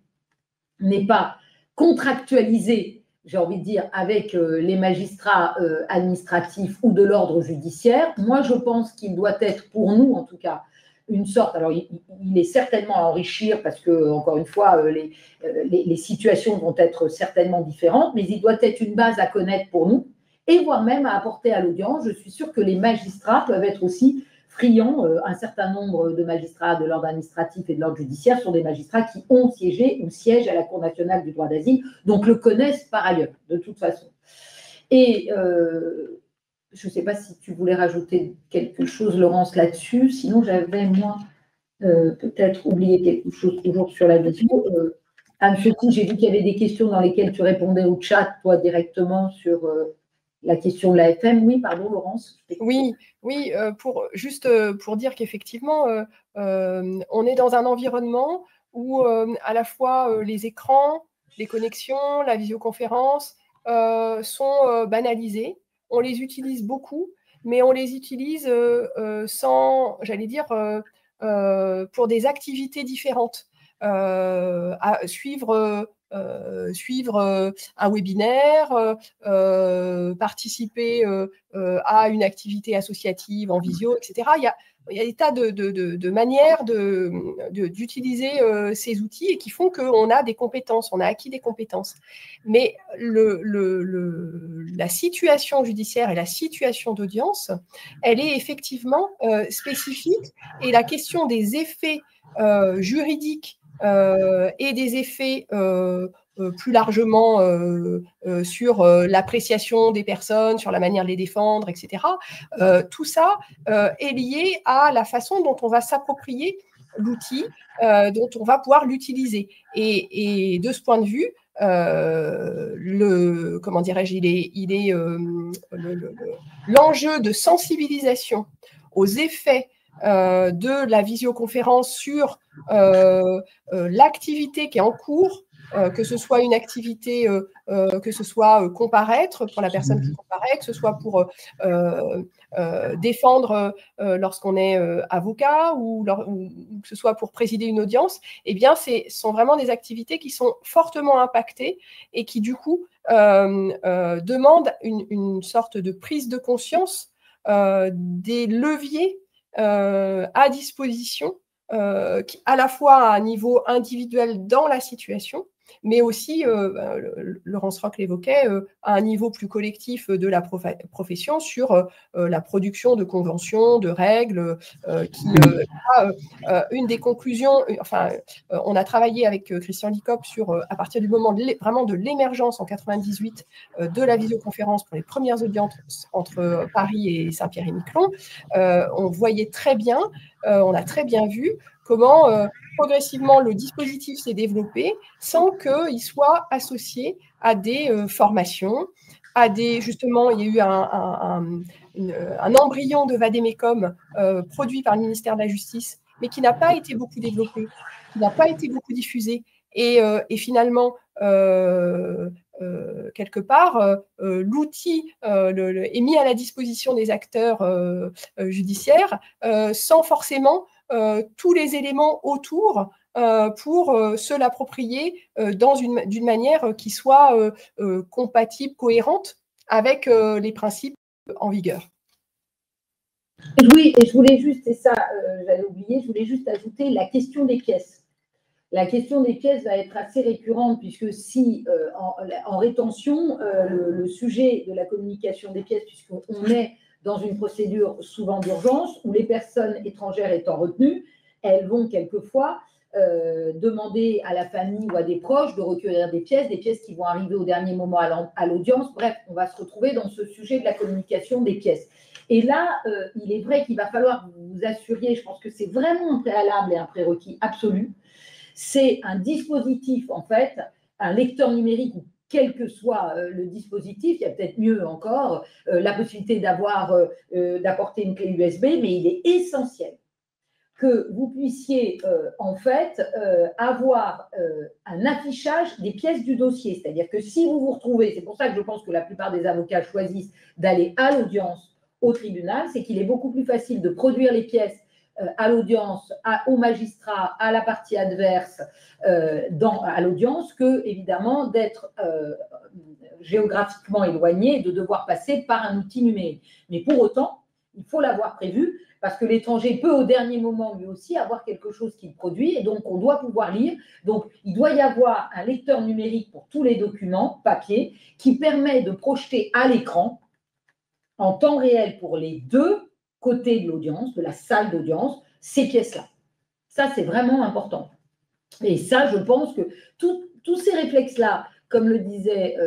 n'est pas contractualisé, j'ai envie de dire, avec les magistrats administratifs ou de l'ordre judiciaire, moi, je pense qu'il doit être, pour nous en tout cas, une sorte, alors il est certainement à enrichir parce que, encore une fois, les situations vont être certainement différentes, mais il doit être une base à connaître pour nous et voire même à apporter à l'audience. Je suis sûre que les magistrats peuvent être aussi friands. Un certain nombre de magistrats de l'ordre administratif et de l'ordre judiciaire sont des magistrats qui ont siégé ou siègent à la Cour nationale du droit d'asile, donc le connaissent par ailleurs, de toute façon. Et je ne sais pas si tu voulais rajouter quelque chose, Laurence, là-dessus. Sinon, j'avais, moi, peut-être oublié quelque chose toujours sur la vidéo. Anne-Sophie, j'ai vu qu'il y avait des questions dans lesquelles tu répondais au chat, toi, directement, sur la question de l'AFM. Oui, pardon, Laurence. Oui, pour dire qu'effectivement, on est dans un environnement où à la fois les écrans, les connexions, la visioconférence sont banalisés. On les utilise beaucoup, mais on les utilise sans, j'allais dire, pour des activités différentes. Suivre un webinaire, participer à une activité associative en visio, etc. il y a des tas de manières d'utiliser ces outils et qui font qu'on a des compétences, on a acquis des compétences. Mais la situation judiciaire et la situation d'audience, elle est effectivement spécifique, et la question des effets juridiques et des effets plus largement sur l'appréciation des personnes, sur la manière de les défendre, etc. Tout ça est lié à la façon dont on va s'approprier l'outil, dont on va pouvoir l'utiliser. Et de ce point de vue, comment dirais-je, l'enjeu de sensibilisation aux effets de la visioconférence sur l'activité qui est en cours, que ce soit une activité, que ce soit comparaître pour la personne qui comparaît, que ce soit pour défendre lorsqu'on est avocat ou que ce soit pour présider une audience, eh bien, sont vraiment des activités qui sont fortement impactées et qui, du coup, demandent une sorte de prise de conscience des leviers à disposition, à la fois à un niveau individuel dans la situation, mais aussi, Laurence Roch l'évoquait, à un niveau plus collectif de la profession sur la production de conventions, de règles, qui une des conclusions, enfin, on a travaillé avec Christian Licop sur, à partir du moment vraiment de l'émergence en 98 de la visioconférence pour les premières audiences entre Paris et Saint-Pierre-et-Miquelon, on voyait très bien, on a très bien vu comment progressivement le dispositif s'est développé sans qu'il soit associé à des formations, justement, il y a eu un embryon de Vademecum produit par le ministère de la Justice, mais qui n'a pas été beaucoup développé, qui n'a pas été beaucoup diffusé. Et finalement, quelque part, l'outil est mis à la disposition des acteurs judiciaires sans forcément tous les éléments autour pour se l'approprier d'une manière qui soit compatible, cohérente avec les principes en vigueur. Oui, et je voulais juste, et ça j'avais oublié, je voulais juste ajouter la question des pièces. La question des pièces va être assez récurrente puisque si en rétention, le sujet de la communication des pièces, puisqu'on est dans une procédure souvent d'urgence où les personnes étrangères étant retenues, elles vont quelquefois demander à la famille ou à des proches de recueillir des pièces qui vont arriver au dernier moment à l'audience. Bref, on va se retrouver dans ce sujet de la communication des pièces. Et là, il est vrai qu'il va falloir vous assuriez, je pense que c'est vraiment un préalable et un prérequis absolu, c'est un dispositif, en fait, un lecteur numérique ou quel que soit le dispositif, il y a peut-être mieux encore, la possibilité d'apporter une clé USB, mais il est essentiel que vous puissiez en fait avoir un affichage des pièces du dossier. C'est-à-dire que si vous vous retrouvez, c'est pour ça que je pense que la plupart des avocats choisissent d'aller à l'audience au tribunal, c'est qu'il est beaucoup plus facile de produire les pièces à l'audience, au magistrat, à la partie adverse, à l'audience, que évidemment d'être géographiquement éloigné et de devoir passer par un outil numérique. Mais pour autant, il faut l'avoir prévu parce que l'étranger peut au dernier moment lui aussi avoir quelque chose qu'il produit et donc on doit pouvoir lire. Donc il doit y avoir un lecteur numérique pour tous les documents papier qui permet de projeter à l'écran en temps réel pour les deux côtés de l'audience, de la salle d'audience, ces pièces-là. Ça, c'est vraiment important. Et ça, je pense que tous ces réflexes-là, comme le disait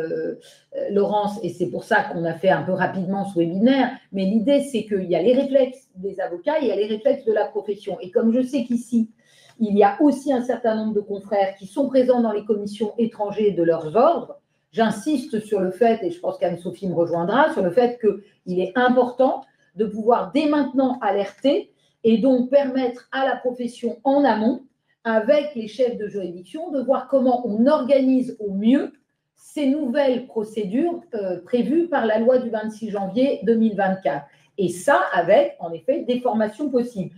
Laurence, et c'est pour ça qu'on a fait un peu rapidement ce webinaire, mais l'idée, c'est qu'il y a les réflexes des avocats et il y a les réflexes de la profession. Et comme je sais qu'ici, il y a aussi un certain nombre de confrères qui sont présents dans les commissions étrangères de leurs ordres, j'insiste sur le fait, et je pense qu'Anne-Sophie me rejoindra, sur le fait qu'il est important de pouvoir dès maintenant alerter et donc permettre à la profession en amont, avec les chefs de juridiction, de voir comment on organise au mieux ces nouvelles procédures prévues par la loi du 26 janvier 2024. Et ça, avec, en effet, des formations possibles.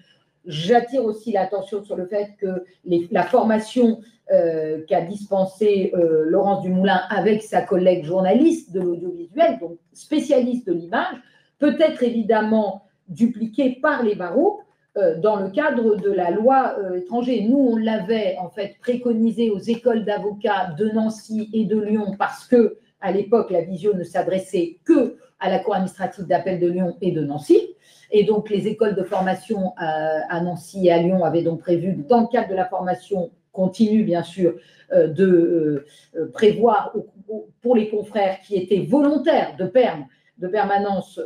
J'attire aussi l'attention sur le fait que la formation qu'a dispensée Laurence Dumoulin avec sa collègue journaliste de l'audiovisuel, donc spécialiste de l'image, peut être évidemment dupliquée par les barreaux dans le cadre de la loi étrangère. Nous, on l'avait en fait préconisé aux écoles d'avocats de Nancy et de Lyon parce que à l'époque, la visio ne s'adressait que à la Cour administrative d'appel de Lyon et de Nancy. Et donc, les écoles de formation à Nancy et à Lyon avaient donc prévu, dans le cadre de la formation continue, bien sûr, de prévoir pour les confrères qui étaient volontaires de permanence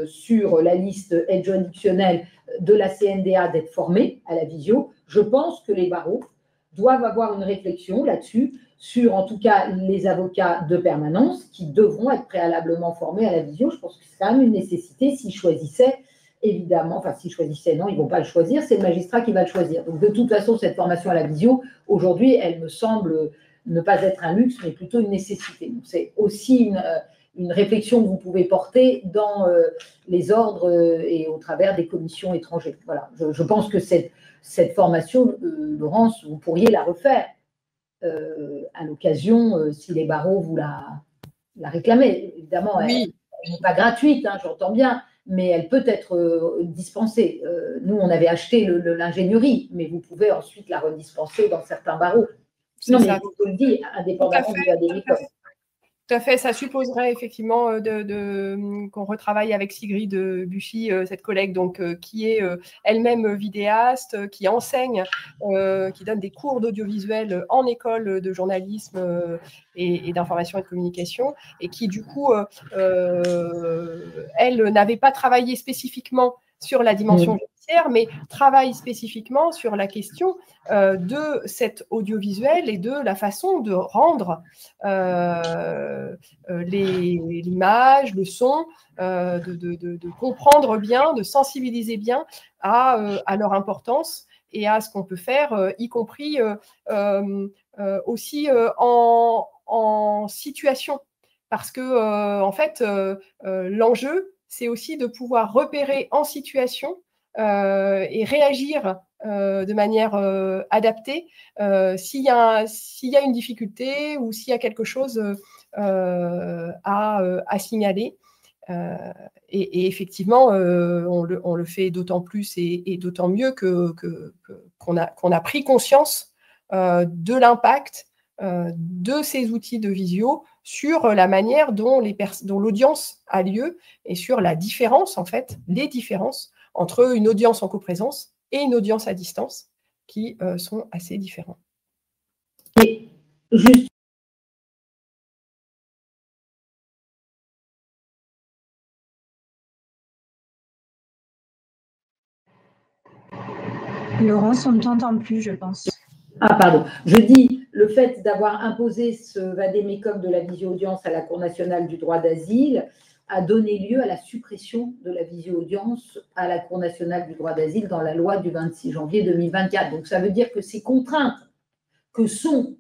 sur la liste aide juridictionnelle de la CNDA d'être formés à la visio. Je pense que les barreaux doivent avoir une réflexion là-dessus, sur en tout cas les avocats de permanence qui devront être préalablement formés à la visio. Je pense que c'est quand même une nécessité s'ils choisissaient, évidemment, enfin s'ils choisissaient, non, ils ne vont pas le choisir, c'est le magistrat qui va le choisir. Donc de toute façon, cette formation à la visio, aujourd'hui, elle me semble ne pas être un luxe, mais plutôt une nécessité. Donc c'est aussi une réflexion que vous pouvez porter dans les ordres et au travers des commissions étrangères. Voilà, je pense que cette formation, Laurence, vous pourriez la refaire à l'occasion, si les barreaux vous la réclamez. Évidemment, Oui. Elle n'est pas gratuite, hein, j'entends bien, mais elle peut être dispensée. Nous, on avait acheté l'ingénierie, mais vous pouvez ensuite la redispenser dans certains barreaux. Non, mais je vous le dis, indépendamment du VADEMECOM. Tout à fait, ça supposerait effectivement qu'on retravaille avec Sigrid Buchy, cette collègue donc, qui est elle-même vidéaste, qui enseigne, qui donne des cours d'audiovisuel en école de journalisme et d'information et de communication, et qui du coup, elle n'avait pas travaillé spécifiquement sur la dimension judiciaire, mais travaille spécifiquement sur la question de cet audiovisuel et de la façon de rendre l'image, le son, de comprendre bien, de sensibiliser bien à leur importance et à ce qu'on peut faire, y compris aussi en situation. Parce que, en fait, l'enjeu, c'est aussi de pouvoir repérer en situation et réagir de manière adaptée s'il y a une difficulté ou s'il y a quelque chose à signaler. Et effectivement, on le fait d'autant plus et d'autant mieux qu'on a pris conscience de l'impact de ces outils de visio sur la manière dont l'audience a lieu et sur la différence, en fait, les différences entre une audience en coprésence et une audience à distance qui sont assez différents. Et juste Laurence, on ne t'entend plus, je pense. Ah, pardon. Je dis, le fait d'avoir imposé ce VADEMECOM de la visio-audience à la Cour nationale du droit d'asile a donné lieu à la suppression de la visio-audience à la Cour nationale du droit d'asile dans la loi du 26 janvier 2024. Donc, ça veut dire que ces contraintes que sont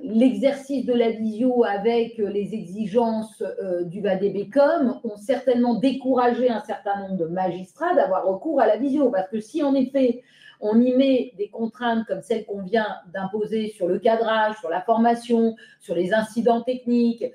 l'exercice de la visio avec les exigences du VADEMECOM ont certainement découragé un certain nombre de magistrats d'avoir recours à la visio. Parce que si, en effet, on y met des contraintes comme celles qu'on vient d'imposer sur le cadrage, sur la formation, sur les incidents techniques,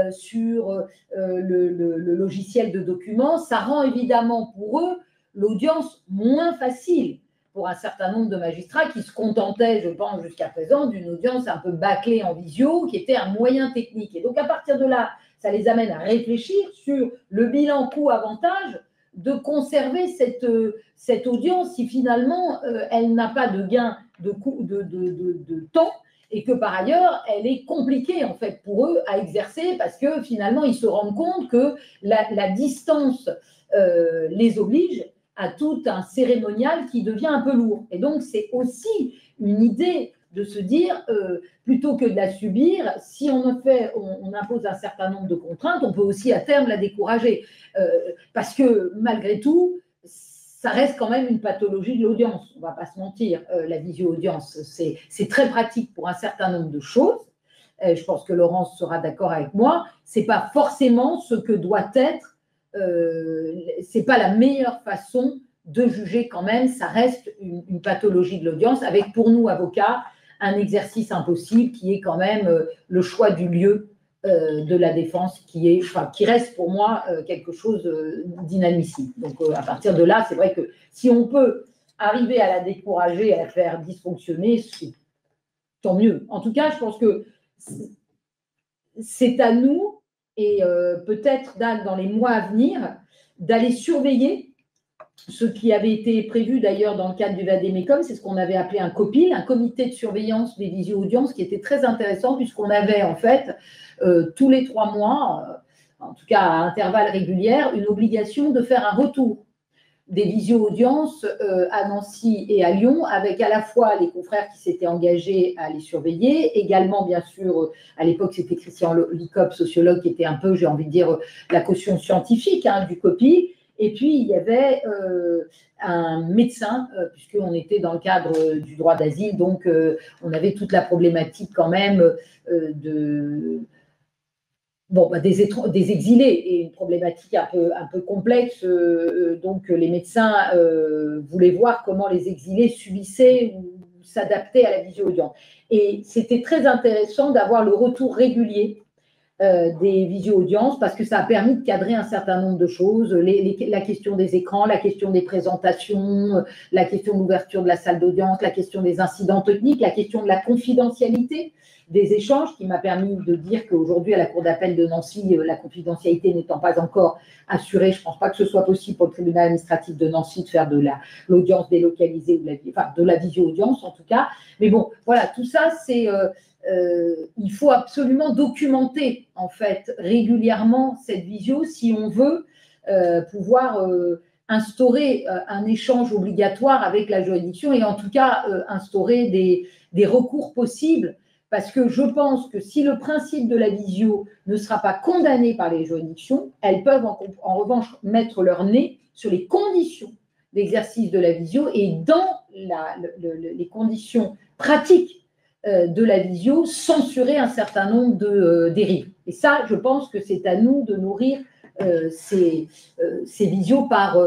sur le logiciel de documents, ça rend évidemment pour eux l'audience moins facile pour un certain nombre de magistrats qui se contentaient, je pense, jusqu'à présent, d'une audience un peu bâclée en visio, qui était un moyen technique. Et donc, à partir de là, ça les amène à réfléchir sur le bilan coût-avantage de conserver cette audience si finalement elle n'a pas de gain de temps et que par ailleurs elle est compliquée en fait pour eux à exercer parce que finalement ils se rendent compte que la distance les oblige à tout un cérémonial qui devient un peu lourd. Et donc c'est aussi une idée de se dire, plutôt que de la subir, si on impose un certain nombre de contraintes, on peut aussi à terme la décourager. Parce que malgré tout, ça reste quand même une pathologie de l'audience. On ne va pas se mentir, la visio-audience, c'est très pratique pour un certain nombre de choses. Je pense que Laurence sera d'accord avec moi. Ce n'est pas forcément ce que doit être, ce n'est pas la meilleure façon de juger quand même. Ça reste une pathologie de l'audience, avec pour nous, avocats, un exercice impossible qui est quand même le choix du lieu de la défense qui reste pour moi quelque chose d'inadmissible. Donc à partir de là, c'est vrai que si on peut arriver à la décourager, à la faire dysfonctionner, tant mieux. En tout cas, je pense que c'est à nous, et peut-être dans les mois à venir, d'aller surveiller ce qui avait été prévu d'ailleurs dans le cadre du VADEMECOM, c'est ce qu'on avait appelé un COPIL, un comité de surveillance des visio-audiences, qui était très intéressant puisqu'on avait en fait tous les 3 mois, en tout cas à intervalles réguliers, une obligation de faire un retour des visio-audiences à Nancy et à Lyon, avec à la fois les confrères qui s'étaient engagés à les surveiller, également bien sûr, à l'époque c'était Christian Licop, sociologue, qui était un peu, j'ai envie de dire, la caution scientifique du COPIL. Et puis, il y avait un médecin, puisqu'on était dans le cadre du droit d'asile, donc on avait toute la problématique quand même des exilés, et une problématique un peu complexe. Donc, les médecins voulaient voir comment les exilés subissaient ou s'adaptaient à la visio-audience. Et c'était très intéressant d'avoir le retour régulier des visio-audiences, parce que ça a permis de cadrer un certain nombre de choses, la question des écrans, la question des présentations, la question de l'ouverture de la salle d'audience, la question des incidents techniques, la question de la confidentialité des échanges, qui m'a permis de dire qu'aujourd'hui, à la Cour d'appel de Nancy, la confidentialité n'étant pas encore assurée, je ne pense pas que ce soit possible pour le tribunal administratif de Nancy de faire de l'audience délocalisée, de la visio-audience en tout cas. Mais bon, voilà, tout ça, c'est... il faut absolument documenter en fait régulièrement cette visio si on veut pouvoir instaurer un échange obligatoire avec la juridiction, et en tout cas instaurer des recours possibles, parce que je pense que si le principe de la visio ne sera pas condamné par les juridictions, elles peuvent en revanche mettre leur nez sur les conditions d'exercice de la visio et dans les conditions pratiques de la visio, censurer un certain nombre de dérives. Et ça, je pense que c'est à nous de nourrir ces visios par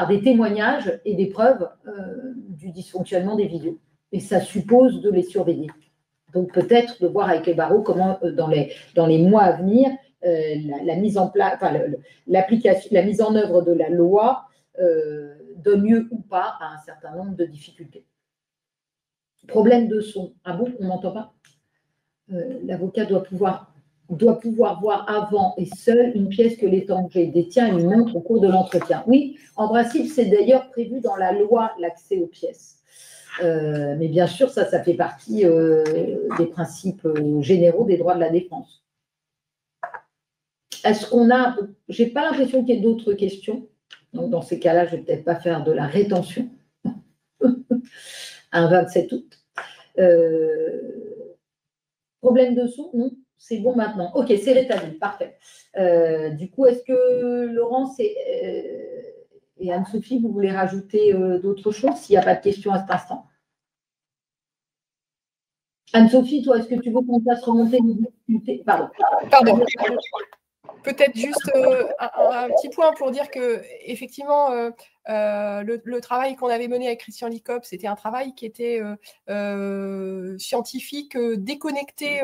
des témoignages et des preuves du dysfonctionnement des visios. Et ça suppose de les surveiller. Donc peut-être de voir avec les barreaux comment, dans les mois à venir, la mise en place, l'application, la mise en œuvre de la loi donne lieu ou pas à un certain nombre de difficultés. Problème de son. Ah bon, on n'entend pas? L'avocat doit pouvoir voir avant et seul une pièce que l'étranger détient et lui montre au cours de l'entretien. Oui, en principe, c'est d'ailleurs prévu dans la loi, l'accès aux pièces. Mais bien sûr, ça fait partie des principes généraux des droits de la défense. Est-ce qu'on a... Je n'ai pas l'impression qu'il y ait d'autres questions. Donc, dans ces cas-là, je ne vais peut-être pas faire de la rétention. Un 27 août. Problème de son? Non, c'est bon maintenant. Ok, c'est rétabli, parfait. Du coup, est-ce que Laurence et Anne-Sophie, vous voulez rajouter d'autres choses s'il n'y a pas de questions à cet instant? Anne-Sophie, toi, est-ce que tu veux qu'on fasse remonter les difficultés? Pardon. Peut-être juste un petit point pour dire que effectivement, le travail qu'on avait mené avec Christian Licop, c'était un travail qui était scientifique, déconnecté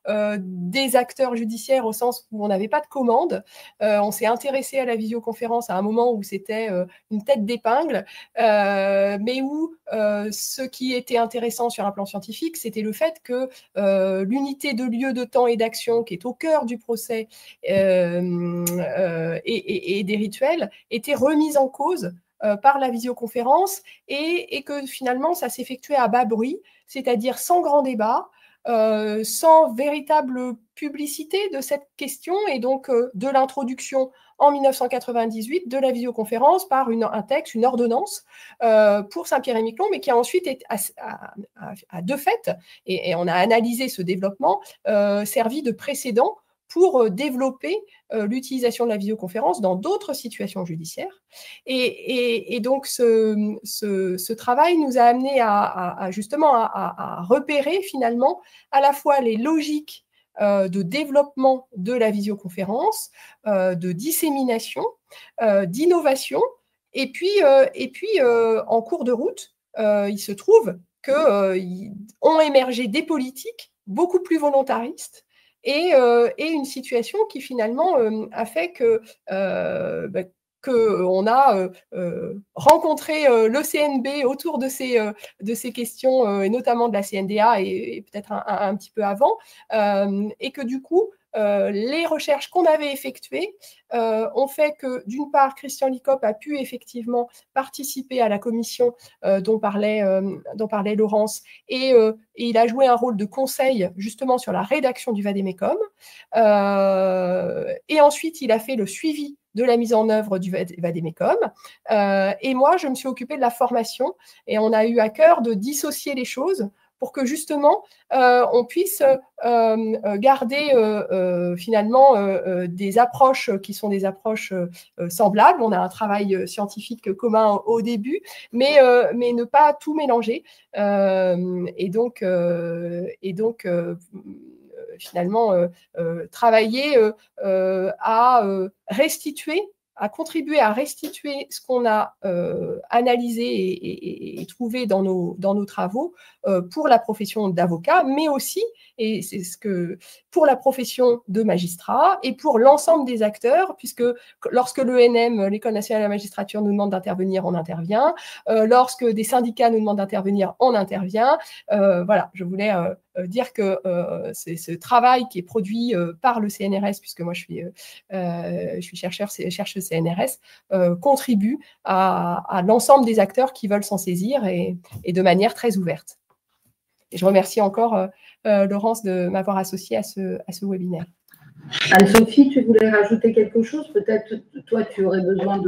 des acteurs judiciaires, au sens où on n'avait pas de commande. On s'est intéressé à la visioconférence à un moment où c'était une tête d'épingle, mais où ce qui était intéressant sur un plan scientifique, c'était le fait que l'unité de lieu, de temps et d'action qui est au cœur du procès et des rituels était remise en cause par la visioconférence, et que finalement ça s'effectuait à bas bruit, c'est-à-dire sans grand débat, sans véritable publicité de cette question, et donc de l'introduction en 1998 de la visioconférence par un texte, une ordonnance pour Saint-Pierre-et-Miquelon, mais qui a ensuite été à deux faits, et on a analysé ce développement, servi de précédent pour développer l'utilisation de la visioconférence dans d'autres situations judiciaires. Et donc, ce travail nous a amené justement à repérer finalement à la fois les logiques de développement de la visioconférence, de dissémination, d'innovation, et puis en cours de route, il se trouve qu'ont émergé des politiques beaucoup plus volontaristes et une situation qui finalement a fait que qu'on a rencontré le CNB autour de ces questions, et notamment de la CNDA et peut-être un petit peu avant, et que du coup, les recherches qu'on avait effectuées ont fait que, d'une part, Christian Licope a pu effectivement participer à la commission dont parlait Laurence, et il a joué un rôle de conseil justement sur la rédaction du Vademecum. Et ensuite, il a fait le suivi de la mise en œuvre du Vademecum. Et moi, je me suis occupée de la formation, et on a eu à cœur de dissocier les choses pour que justement on puisse garder finalement des approches qui sont des approches semblables. On a un travail scientifique commun au début, mais ne pas tout mélanger. Et donc finalement travailler à restituer, à contribuer à restituer ce qu'on a analysé et trouvé dans nos travaux pour la profession d'avocat, mais aussi, et c'est ce que pour la profession de magistrat et pour l'ensemble des acteurs, puisque lorsque l'ENM, l'École nationale de la magistrature, nous demande d'intervenir, on intervient. Lorsque des syndicats nous demandent d'intervenir, on intervient. Voilà, je voulais dire que c'est ce travail qui est produit par le CNRS, puisque moi je suis chercheuse CNRS, contribue à l'ensemble des acteurs qui veulent s'en saisir et de manière très ouverte. Et je remercie encore Laurence de m'avoir associée à ce webinaire. Anne-Sophie, tu voulais rajouter quelque chose? Peut-être toi, tu aurais besoin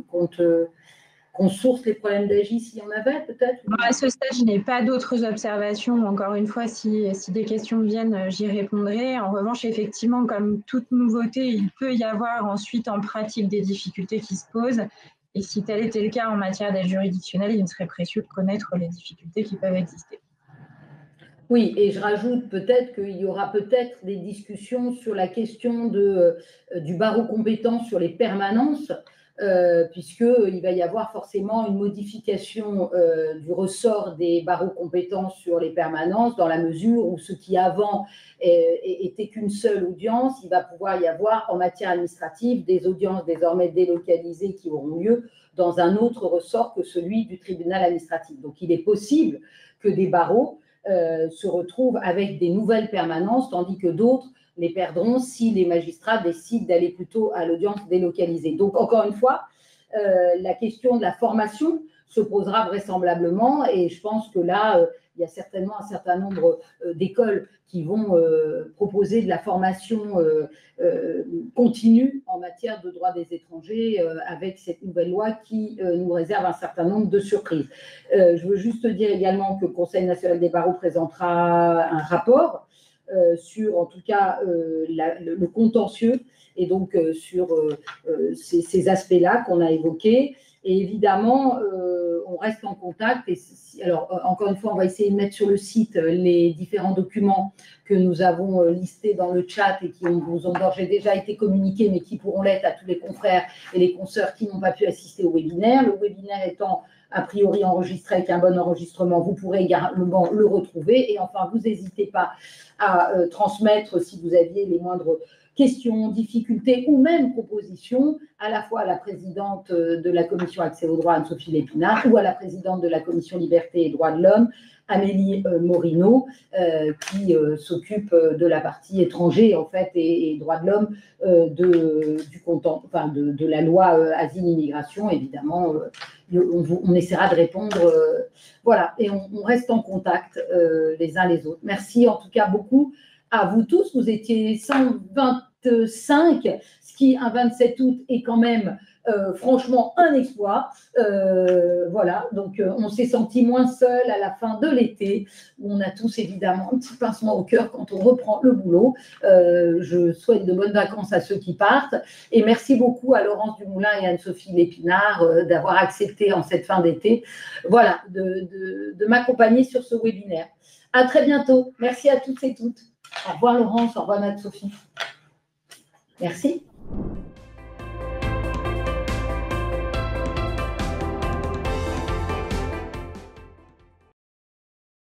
qu'on source les problèmes d'AGI s'il y en avait, peut-être? À ce stade, je n'ai pas d'autres observations. Encore une fois, si des questions viennent, j'y répondrai. En revanche, effectivement, comme toute nouveauté, il peut y avoir ensuite en pratique des difficultés qui se posent. Et si tel était le cas en matière d'aide juridictionnelle, il me serait précieux de connaître les difficultés qui peuvent exister. Oui, et je rajoute peut-être qu'il y aura peut-être des discussions sur la question du barreau compétent sur les permanences, puisqu'il va y avoir forcément une modification du ressort des barreaux compétents sur les permanences, dans la mesure où ce qui avant était qu'une seule audience, il va pouvoir y avoir en matière administrative des audiences désormais délocalisées qui auront lieu dans un autre ressort que celui du tribunal administratif. Donc il est possible que des barreaux se retrouvent avec des nouvelles permanences, tandis que d'autres les perdront si les magistrats décident d'aller plutôt à l'audience délocalisée. Donc, encore une fois, la question de la formation se posera vraisemblablement, et je pense que là, il y a certainement un certain nombre d'écoles qui vont proposer de la formation continue en matière de droit des étrangers avec cette nouvelle loi qui nous réserve un certain nombre de surprises. Je veux juste dire également que le Conseil national des barreaux présentera un rapport sur, en tout cas, le contentieux et donc sur ces aspects-là qu'on a évoqués. Et évidemment, on reste en contact. Et alors, encore une fois, on va essayer de mettre sur le site les différents documents que nous avons listés dans le chat et qui vous ont d'ores et déjà été communiqués, mais qui pourront l'être à tous les confrères et les consoeurs qui n'ont pas pu assister au webinaire. Le webinaire étant a priori enregistré avec un bon enregistrement, vous pourrez également le retrouver. Et enfin, vous n'hésitez pas à transmettre, si vous aviez les moindres questions, difficultés ou même propositions, à la fois à la présidente de la commission accès au droit, Anne-Sophie Lépinard, ou à la présidente de la commission liberté et droits de l'homme, Amélie Morino, qui s'occupe de la partie étranger en fait et droits de l'homme de la loi asile-immigration. Évidemment, on essaiera de répondre. Voilà, et on reste en contact les uns les autres. Merci en tout cas beaucoup à vous tous. Vous étiez 125, ce qui, un 27 août, est quand même franchement un exploit. Voilà, donc on s'est senti moins seul à la fin de l'été, où on a tous évidemment un petit pincement au cœur quand on reprend le boulot. Je souhaite de bonnes vacances à ceux qui partent. Et merci beaucoup à Laurence Dumoulin et Anne-Sophie Lépinard d'avoir accepté en cette fin d'été, voilà, de m'accompagner sur ce webinaire. À très bientôt. Merci à toutes et toutes. Au revoir Laurence, au revoir Anne-Sophie. Merci.